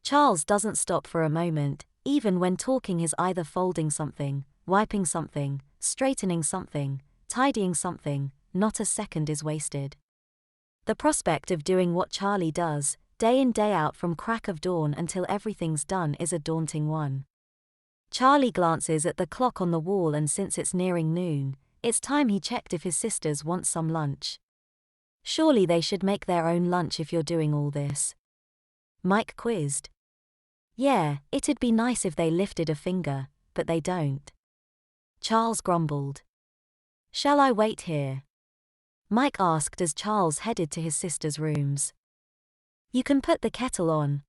Charles doesn't stop for a moment, even when talking. He's either folding something, wiping something, straightening something, tidying something, not a second is wasted. The prospect of doing what Charlie does, day in day out from crack of dawn until everything's done, is a daunting one. Charlie glances at the clock on the wall and since it's nearing noon, it's time he checked if his sisters want some lunch. "Surely they should make their own lunch if you're doing all this?" Mike quizzed. "Yeah, it'd be nice if they lifted a finger, but they don't," Charles grumbled. "Shall I wait here?" Mike asked as Charles headed to his sister's rooms. "You can put the kettle on,"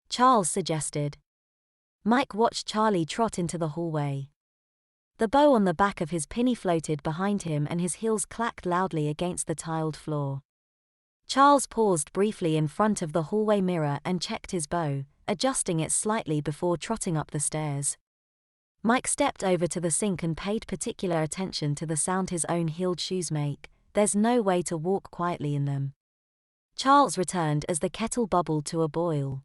Charles suggested. Mike watched Charlie trot into the hallway. The bow on the back of his pinny floated behind him and his heels clacked loudly against the tiled floor. Charles paused briefly in front of the hallway mirror and checked his bow, adjusting it slightly before trotting up the stairs. Mike stepped over to the sink and paid particular attention to the sound his own heeled shoes make. There's no way to walk quietly in them. Charles returned as the kettle bubbled to a boil.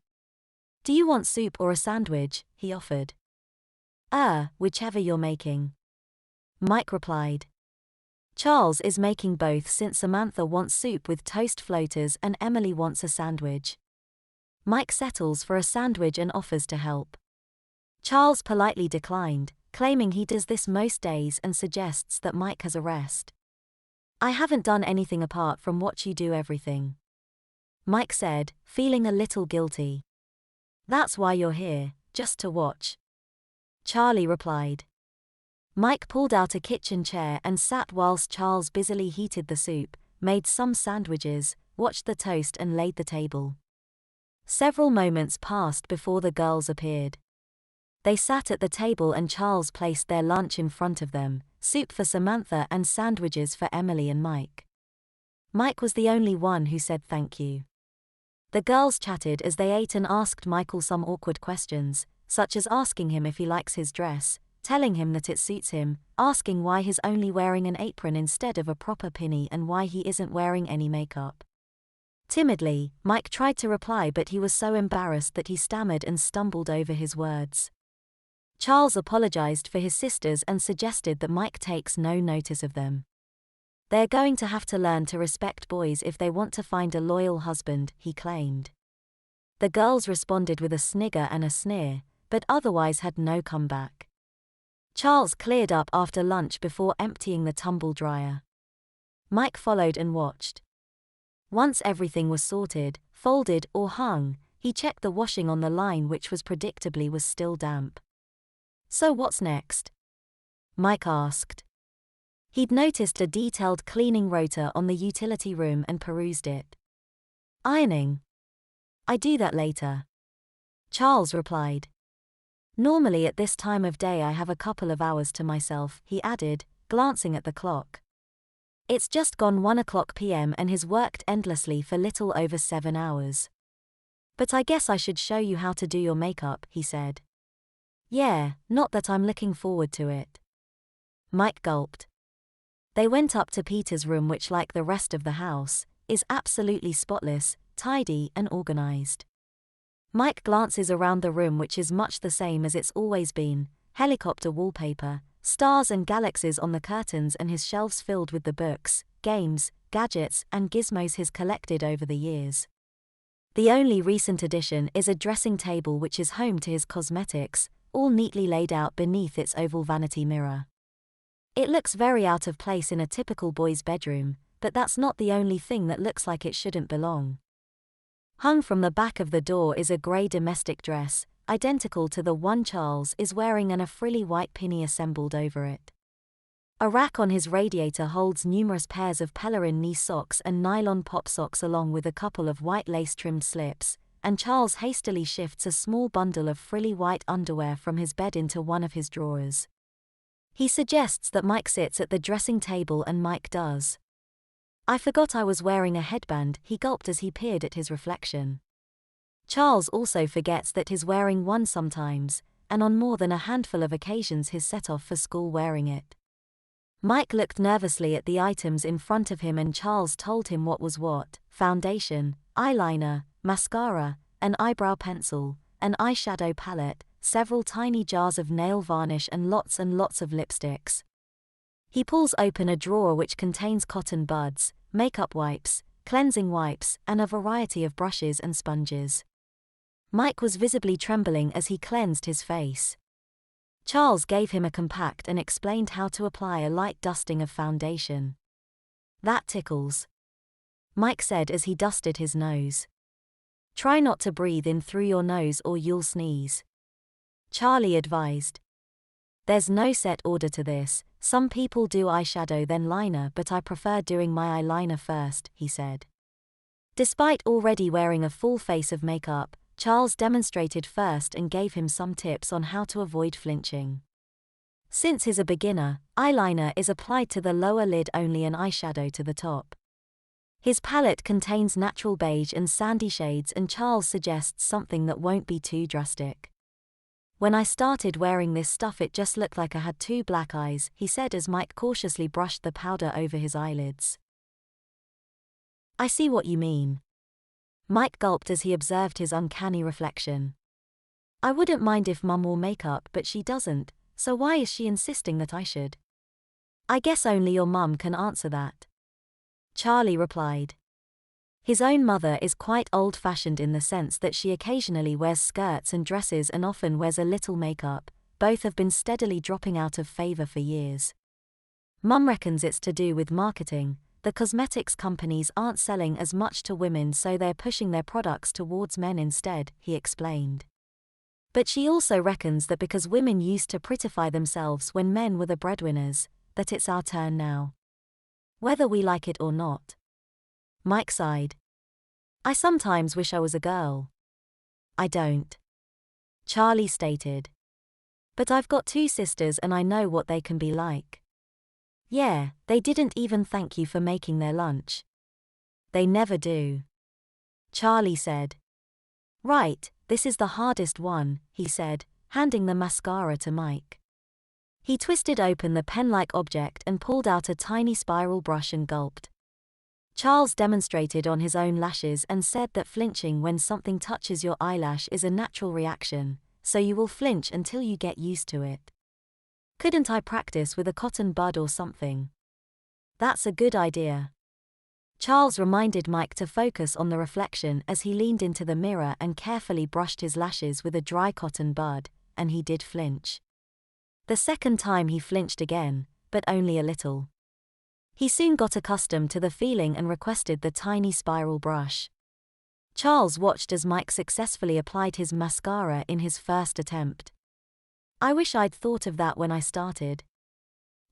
"Do you want soup or a sandwich?" he offered. Whichever you're making," Mike replied. Charles is making both since Samantha wants soup with toast floaters and Emily wants a sandwich. Mike settles for a sandwich and offers to help. Charles politely declined, claiming he does this most days and suggests that Mike has a rest. "I haven't done anything apart from watch you do everything," Mike said, feeling a little guilty. "That's why you're here, just to watch," Charlie replied. Mike pulled out a kitchen chair and sat whilst Charles busily heated the soup, made some sandwiches, watched the toast and laid the table. Several moments passed before the girls appeared. They sat at the table and Charles placed their lunch in front of them, soup for Samantha and sandwiches for Emily and Mike. Mike was the only one who said thank you. The girls chatted as they ate and asked Michael some awkward questions, such as asking him if he likes his dress, telling him that it suits him, asking why he's only wearing an apron instead of a proper pinny and why he isn't wearing any makeup. Timidly, Mike tried to reply but he was so embarrassed that he stammered and stumbled over his words. Charles apologized for his sisters and suggested that Mike takes no notice of them. "They're going to have to learn to respect boys if they want to find a loyal husband," he claimed. The girls responded with a snigger and a sneer, but otherwise had no comeback. Charles cleared up after lunch before emptying the tumble dryer. Mike followed and watched. Once everything was sorted, folded or hung, he checked the washing on the line which was predictably was still damp. "So what's next?" Mike asked. He'd noticed a detailed cleaning rota on the utility room and perused it. "Ironing. I do that later," Charles replied. "Normally at this time of day I have a couple of hours to myself," he added, glancing at the clock. It's just gone 1:00 p.m. and he's worked endlessly for little over 7 hours. "But I guess I should show you how to do your makeup," he said. "Yeah, not that I'm looking forward to it." Mike gulped. They went up to Peter's room which, like the rest of the house, is absolutely spotless, tidy and organized. Mike glances around the room which is much the same as it's always been, helicopter wallpaper, stars and galaxies on the curtains and his shelves filled with the books, games, gadgets and gizmos he's collected over the years. The only recent addition is a dressing table which is home to his cosmetics, all neatly laid out beneath its oval vanity mirror. It looks very out of place in a typical boy's bedroom, but that's not the only thing that looks like it shouldn't belong. Hung from the back of the door is a grey domestic dress, identical to the one Charles is wearing and a frilly white pinny assembled over it. A rack on his radiator holds numerous pairs of Pellerin knee socks and nylon pop socks along with a couple of white lace-trimmed slips, and Charles hastily shifts a small bundle of frilly white underwear from his bed into one of his drawers. He suggests that Mike sits at the dressing table and Mike does. "I forgot I was wearing a headband," he gulped as he peered at his reflection. Charles also forgets that he's wearing one sometimes, and on more than a handful of occasions he's set off for school wearing it. Mike looked nervously at the items in front of him and Charles told him what was what: foundation, eyeliner, mascara, an eyebrow pencil, an eyeshadow palette, several tiny jars of nail varnish and lots of lipsticks. He pulls open a drawer which contains cotton buds, makeup wipes, cleansing wipes, and a variety of brushes and sponges. Mike was visibly trembling as he cleansed his face. Charles gave him a compact and explained how to apply a light dusting of foundation. "That tickles," Mike said as he dusted his nose. "Try not to breathe in through your nose or you'll sneeze," Charlie advised. "There's no set order to this. Some people do eyeshadow then liner, but I prefer doing my eyeliner first," he said. Despite already wearing a full face of makeup, Charles demonstrated first and gave him some tips on how to avoid flinching. Since he's a beginner, eyeliner is applied to the lower lid only and eyeshadow to the top. His palette contains natural beige and sandy shades and Charles suggests something that won't be too drastic. "When I started wearing this stuff it just looked like I had 2 black eyes," he said as Mike cautiously brushed the powder over his eyelids. "I see what you mean," Mike gulped as he observed his uncanny reflection. "I wouldn't mind if Mum wore makeup but she doesn't, so why is she insisting that I should? I guess only your mum can answer that. Charlie replied. His own mother is quite old-fashioned in the sense that she occasionally wears skirts and dresses and often wears a little makeup. Both have been steadily dropping out of favor for years. Mum reckons it's to do with marketing. The cosmetics companies aren't selling as much to women, so they're pushing their products towards men instead, he explained. But she also reckons that because women used to prettify themselves when men were the breadwinners, that it's our turn now. Whether we like it or not. Mike sighed. I sometimes wish I was a girl. I don't. Charlie stated. But I've got 2 sisters and I know what they can be like. Yeah, they didn't even thank you for making their lunch. They never do. Charlie said. Right, this is the hardest one, he said, handing the mascara to Mike. He twisted open the pen-like object and pulled out a tiny spiral brush and gulped. Charles demonstrated on his own lashes and said that flinching when something touches your eyelash is a natural reaction, so you will flinch until you get used to it. Couldn't I practice with a cotton bud or something? That's a good idea. Charles reminded Mike to focus on the reflection as he leaned into the mirror and carefully brushed his lashes with a dry cotton bud, and he did flinch. The second time he flinched again, but only a little. He soon got accustomed to the feeling and requested the tiny spiral brush. Charles watched as Mike successfully applied his mascara in his first attempt. I wish I'd thought of that when I started.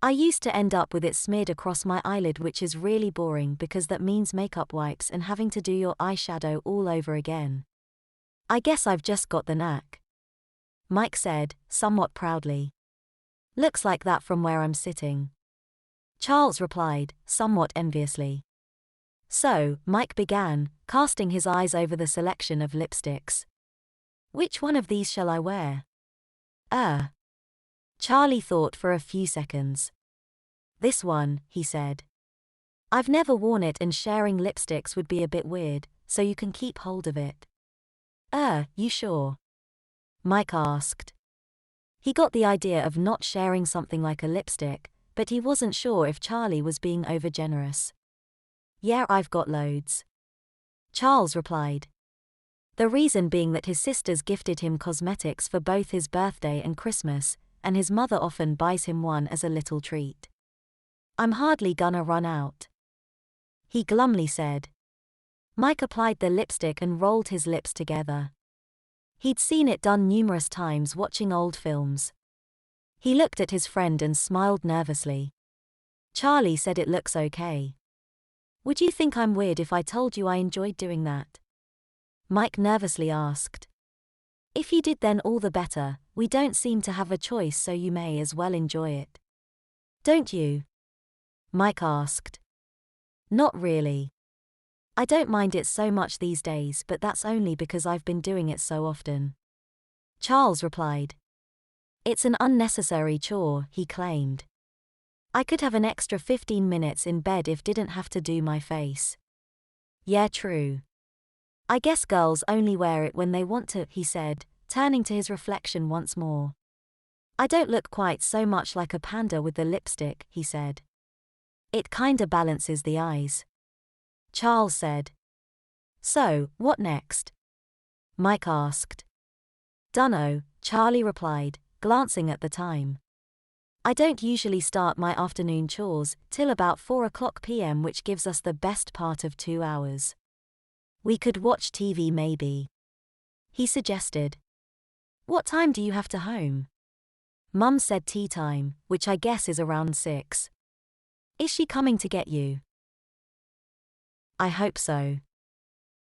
I used to end up with it smeared across my eyelid, which is really boring because that means makeup wipes and having to do your eyeshadow all over again. I guess I've just got the knack. Mike said, somewhat proudly. Looks like that from where I'm sitting. Charles replied, somewhat enviously. So, Mike began, casting his eyes over the selection of lipsticks. Which one of these shall I wear? Charlie thought for a few seconds. This one, he said. I've never worn it and sharing lipsticks would be a bit weird, so you can keep hold of it. You sure? Mike asked. He got the idea of not sharing something like a lipstick, but he wasn't sure if Charlie was being overgenerous. Yeah, I've got loads. Charles replied. The reason being that his sisters gifted him cosmetics for both his birthday and Christmas, and his mother often buys him one as a little treat. I'm hardly gonna run out. He glumly said. Mike applied the lipstick and rolled his lips together. He'd seen it done numerous times watching old films. He looked at his friend and smiled nervously. Charlie said it looks okay. Would you think I'm weird if I told you I enjoyed doing that? Mike nervously asked. If you did, then all the better. We don't seem to have a choice, so you may as well enjoy it. Don't you? Mike asked. Not really. I don't mind it so much these days, but that's only because I've been doing it so often. Charles replied. It's an unnecessary chore, he claimed. I could have an extra 15 minutes in bed if didn't have to do my face. Yeah, true. I guess girls only wear it when they want to, he said, turning to his reflection once more. I don't look quite so much like a panda with the lipstick, he said. It kinda balances the eyes. Charles said. So, what next? Mike asked. Dunno, Charlie replied, glancing at the time. I don't usually start my afternoon chores till about 4:00 p.m., which gives us the best part of 2 hours. We could watch TV maybe. He suggested. What time do you have to home? Mum said tea time, which I guess is around 6. Is she coming to get you? I hope so.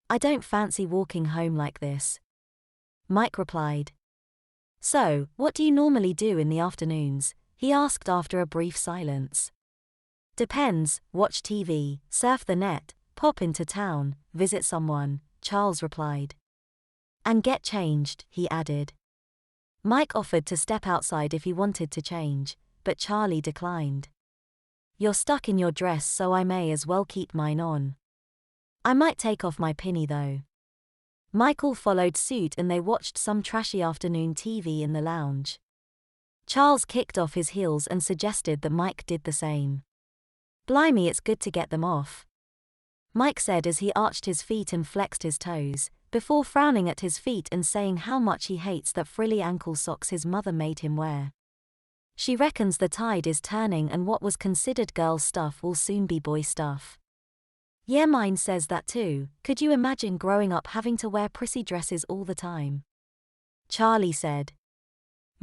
I don't fancy walking home like this. Mike replied. So, what do you normally do in the afternoons? He asked after a brief silence. Depends, watch TV, surf the net, pop into town, visit someone, Charles replied. And get changed, he added. Mike offered to step outside if he wanted to change, but Charlie declined. You're stuck in your dress, so I may as well keep mine on. I might take off my pinny though. Michael followed suit and they watched some trashy afternoon TV in the lounge. Charles kicked off his heels and suggested that Mike did the same. Blimey, it's good to get them off, Mike said as he arched his feet and flexed his toes, before frowning at his feet and saying how much he hates that frilly ankle socks his mother made him wear. She reckons the tide is turning and what was considered girl stuff will soon be boy stuff. Yeah, mine says that too. Could you imagine growing up having to wear prissy dresses all the time? Charlie said.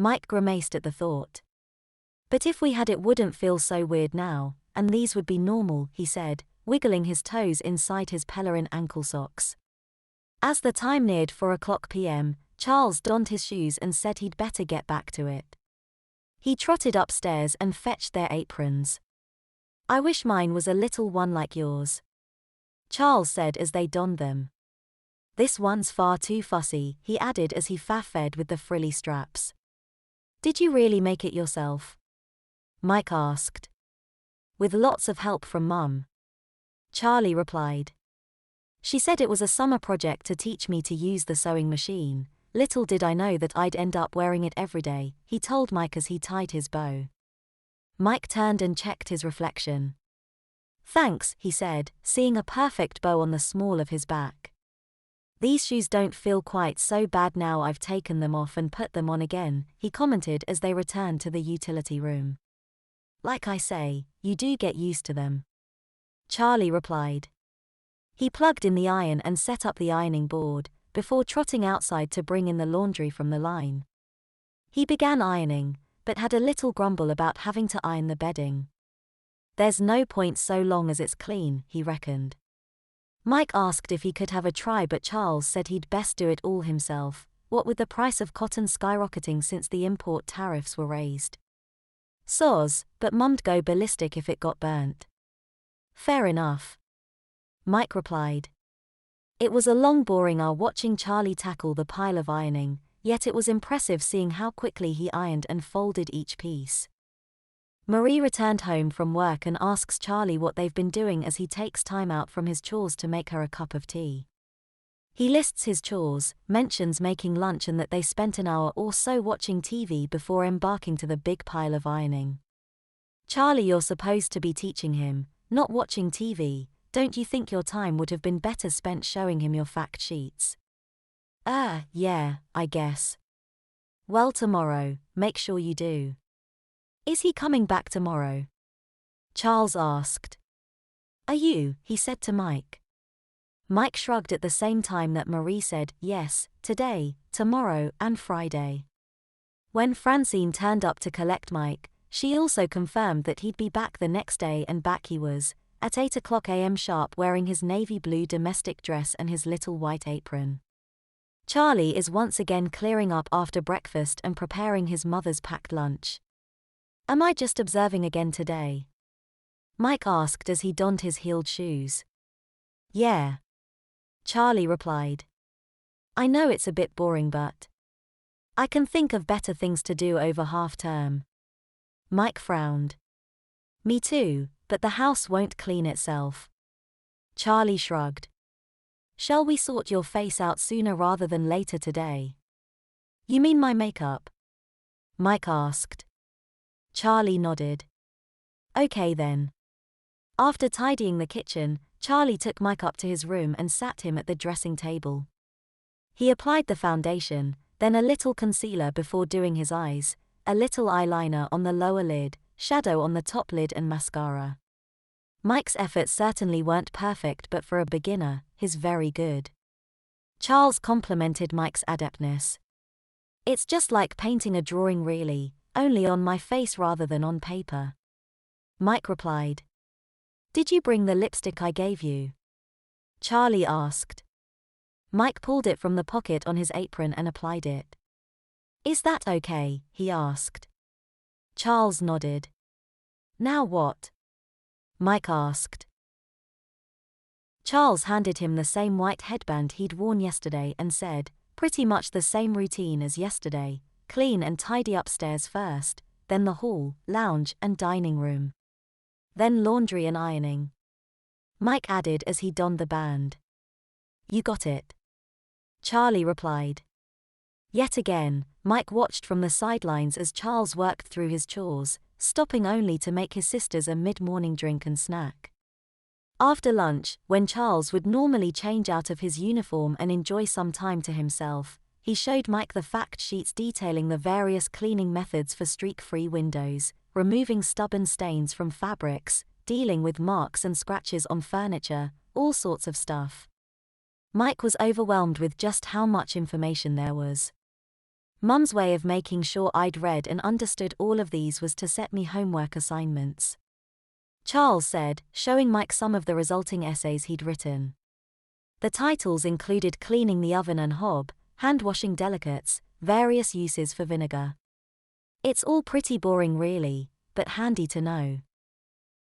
Mike grimaced at the thought. But if we had, it wouldn't feel so weird now, and these would be normal, he said, wiggling his toes inside his Pellerin ankle socks. As the time neared 4:00 p.m., Charles donned his shoes and said he'd better get back to it. He trotted upstairs and fetched their aprons. I wish mine was a little one like yours, Charles said as they donned them. This one's far too fussy, he added as he faff-fed with the frilly straps. Did you really make it yourself? Mike asked. With lots of help from Mum, Charlie replied. She said it was a summer project to teach me to use the sewing machine. Little did I know that I'd end up wearing it every day, he told Mike as he tied his bow. Mike turned and checked his reflection. Thanks, he said, seeing a perfect bow on the small of his back. These shoes don't feel quite so bad now I've taken them off and put them on again, he commented as they returned to the utility room. Like I say, you do get used to them, Charlie replied. He plugged in the iron and set up the ironing board, before trotting outside to bring in the laundry from the line. He began ironing, but had a little grumble about having to iron the bedding. There's no point so long as it's clean, he reckoned. Mike asked if he could have a try, but Charles said he'd best do it all himself, what with the price of cotton skyrocketing since the import tariffs were raised. Soz, but Mum'd go ballistic if it got burnt. Fair enough, Mike replied. It was a long boring hour watching Charlie tackle the pile of ironing, yet it was impressive seeing how quickly he ironed and folded each piece. Marie returned home from work and asks Charlie what they've been doing as he takes time out from his chores to make her a cup of tea. He lists his chores, mentions making lunch and that they spent an hour or so watching TV before embarking to the big pile of ironing. Charlie, you're supposed to be teaching him, not watching TV. Don't you think your time would have been better spent showing him your fact sheets? Yeah, I guess. Well, tomorrow, make sure you do. Is he coming back tomorrow? Charles asked. Are you? He said to Mike. Mike shrugged at the same time that Marie said, yes, today, tomorrow, and Friday. When Francine turned up to collect Mike, she also confirmed that he'd be back the next day, and back he was, at 8:00 a.m. sharp, wearing his navy blue domestic dress and his little white apron. Charlie is once again clearing up after breakfast and preparing his mother's packed lunch. Am I just observing again today? Mike asked as he donned his heeled shoes. Yeah, Charlie replied. I know it's a bit boring, but I can think of better things to do over half-term. Mike frowned. Me too, but the house won't clean itself. Charlie shrugged. Shall we sort your face out sooner rather than later today? You mean my makeup? Mike asked. Charlie nodded. Okay then. After tidying the kitchen, Charlie took Mike up to his room and sat him at the dressing table. He applied the foundation, then a little concealer before doing his eyes, a little eyeliner on the lower lid, shadow on the top lid and mascara. Mike's efforts certainly weren't perfect, but for a beginner, he's very good. Charles complimented Mike's adeptness. It's just like painting a drawing really, only on my face rather than on paper. Mike replied. Did you bring the lipstick I gave you? Charlie asked. Mike pulled it from the pocket on his apron and applied it. Is that okay? He asked. Charles nodded. Now what? Mike asked. Charles handed him the same white headband he'd worn yesterday and said, pretty much the same routine as yesterday, clean and tidy upstairs first, then the hall, lounge and dining room. Then laundry and ironing. Mike added as he donned the band. You got it, Charlie replied. Yet again, Mike watched from the sidelines as Charles worked through his chores, stopping only to make his sisters a mid-morning drink and snack. After lunch, when Charles would normally change out of his uniform and enjoy some time to himself, he showed Mike the fact sheets detailing the various cleaning methods for streak-free windows, removing stubborn stains from fabrics, dealing with marks and scratches on furniture, all sorts of stuff. Mike was overwhelmed with just how much information there was. Mum's way of making sure I'd read and understood all of these was to set me homework assignments, Charles said, showing Mike some of the resulting essays he'd written. The titles included cleaning the oven and hob, hand-washing delicates, various uses for vinegar. It's all pretty boring really, but handy to know,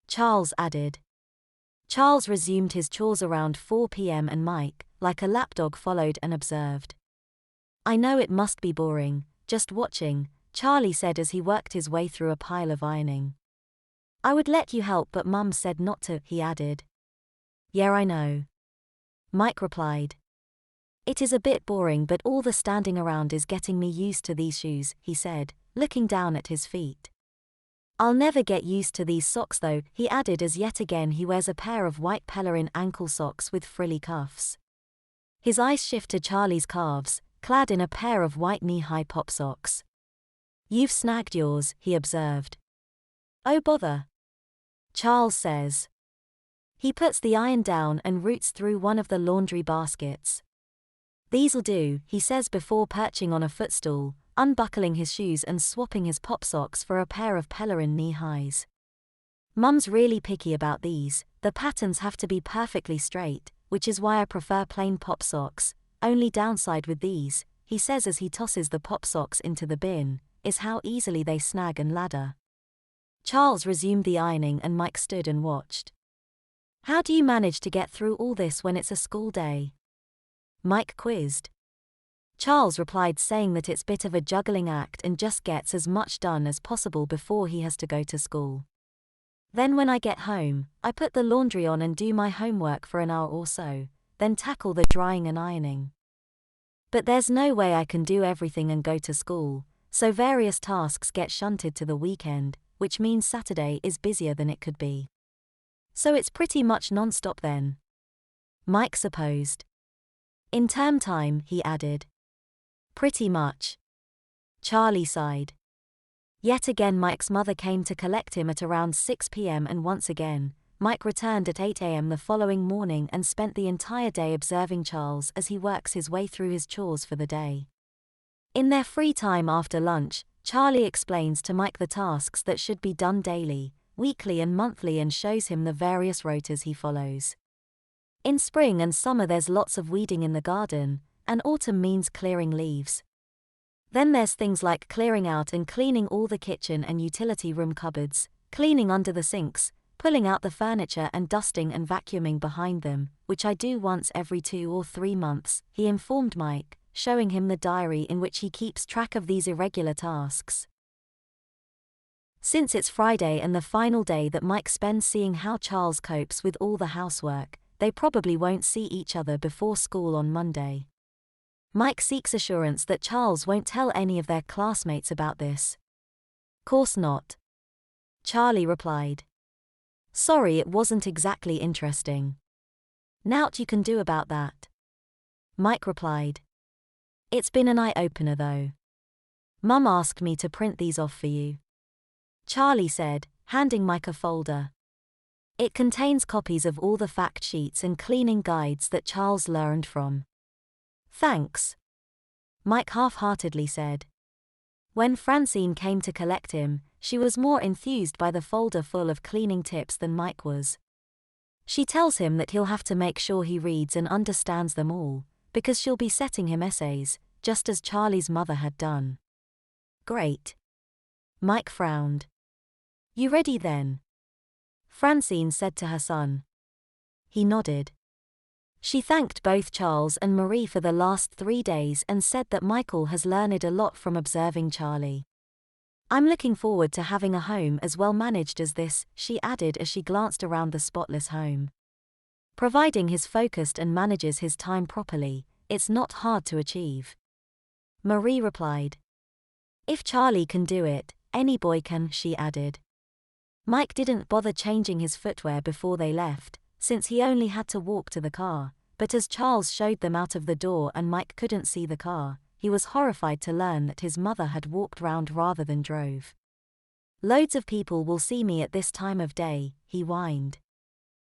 Charles added. Charles resumed his chores around 4 p.m. and Mike, like a lapdog, followed and observed. I know it must be boring, just watching, Charlie said as he worked his way through a pile of ironing. I would let you help but Mum said not to, he added. Yeah, I know, Mike replied. It is a bit boring but all the standing around is getting me used to these shoes, he said, looking down at his feet. I'll never get used to these socks though, he added as yet again he wears a pair of white pelerine ankle socks with frilly cuffs. His eyes shift to Charlie's calves, clad in a pair of white knee-high pop socks. You've snagged yours, he observed. Oh bother, Charles says. He puts the iron down and roots through one of the laundry baskets. These'll do, he says before perching on a footstool, unbuckling his shoes and swapping his pop socks for a pair of pelerine knee-highs. Mum's really picky about these, the patterns have to be perfectly straight, which is why I prefer plain pop socks. Only downside with these, he says as he tosses the pop socks into the bin, is how easily they snag and ladder. Charles resumed the ironing and Mike stood and watched. How do you manage to get through all this when it's a school day? Mike quizzed. Charles replied saying that it's a bit of a juggling act and just gets as much done as possible before he has to go to school. Then when I get home, I put the laundry on and do my homework for an hour or so, then tackle the drying and ironing. But there's no way I can do everything and go to school, so various tasks get shunted to the weekend, which means Saturday is busier than it could be. So it's pretty much non-stop then, Mike supposed. In term time, he added. Pretty much, Charlie sighed. Yet again Mike's mother came to collect him at around 6 p.m. and once again, Mike returned at 8 a.m. the following morning and spent the entire day observing Charles as he works his way through his chores for the day. In their free time after lunch, Charlie explains to Mike the tasks that should be done daily, weekly and monthly and shows him the various rotas he follows. In spring and summer there's lots of weeding in the garden, and autumn means clearing leaves. Then there's things like clearing out and cleaning all the kitchen and utility room cupboards, cleaning under the sinks, pulling out the furniture and dusting and vacuuming behind them, which I do once every 2 or 3 months, he informed Mike, showing him the diary in which he keeps track of these irregular tasks. Since it's Friday and the final day that Mike spends seeing how Charles copes with all the housework, they probably won't see each other before school on Monday. Mike seeks assurance that Charles won't tell any of their classmates about this. Course not, Charlie replied. Sorry, it wasn't exactly interesting. Nowt you can do about that, Mike replied. It's been an eye-opener though. Mum asked me to print these off for you, Charlie said, handing Mike a folder. It contains copies of all the fact sheets and cleaning guides that Charles learned from. Thanks, Mike half-heartedly said. When Francine came to collect him, she was more enthused by the folder full of cleaning tips than Mike was. She tells him that he'll have to make sure he reads and understands them all, because she'll be setting him essays, just as Charlie's mother had done. Great. Mike frowned. You ready then? Francine said to her son. He nodded. She thanked both Charles and Marie for the last 3 days and said that Michael has learned a lot from observing Charlie. I'm looking forward to having a home as well managed as this, she added as she glanced around the spotless home. Providing he's focused and manages his time properly, it's not hard to achieve, Marie replied. If Charlie can do it, any boy can, she added. Mike didn't bother changing his footwear before they left, since he only had to walk to the car, but as Charles showed them out of the door and Mike couldn't see the car, he was horrified to learn that his mother had walked round rather than drove. Loads of people will see me at this time of day, he whined.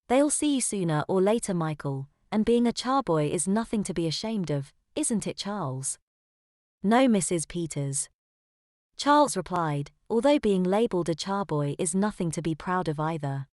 They'll see you sooner or later, Michael, and being a charboy is nothing to be ashamed of, isn't it, Charles? No, Mrs. Peters. Charles replied, although being labelled a charboy is nothing to be proud of either.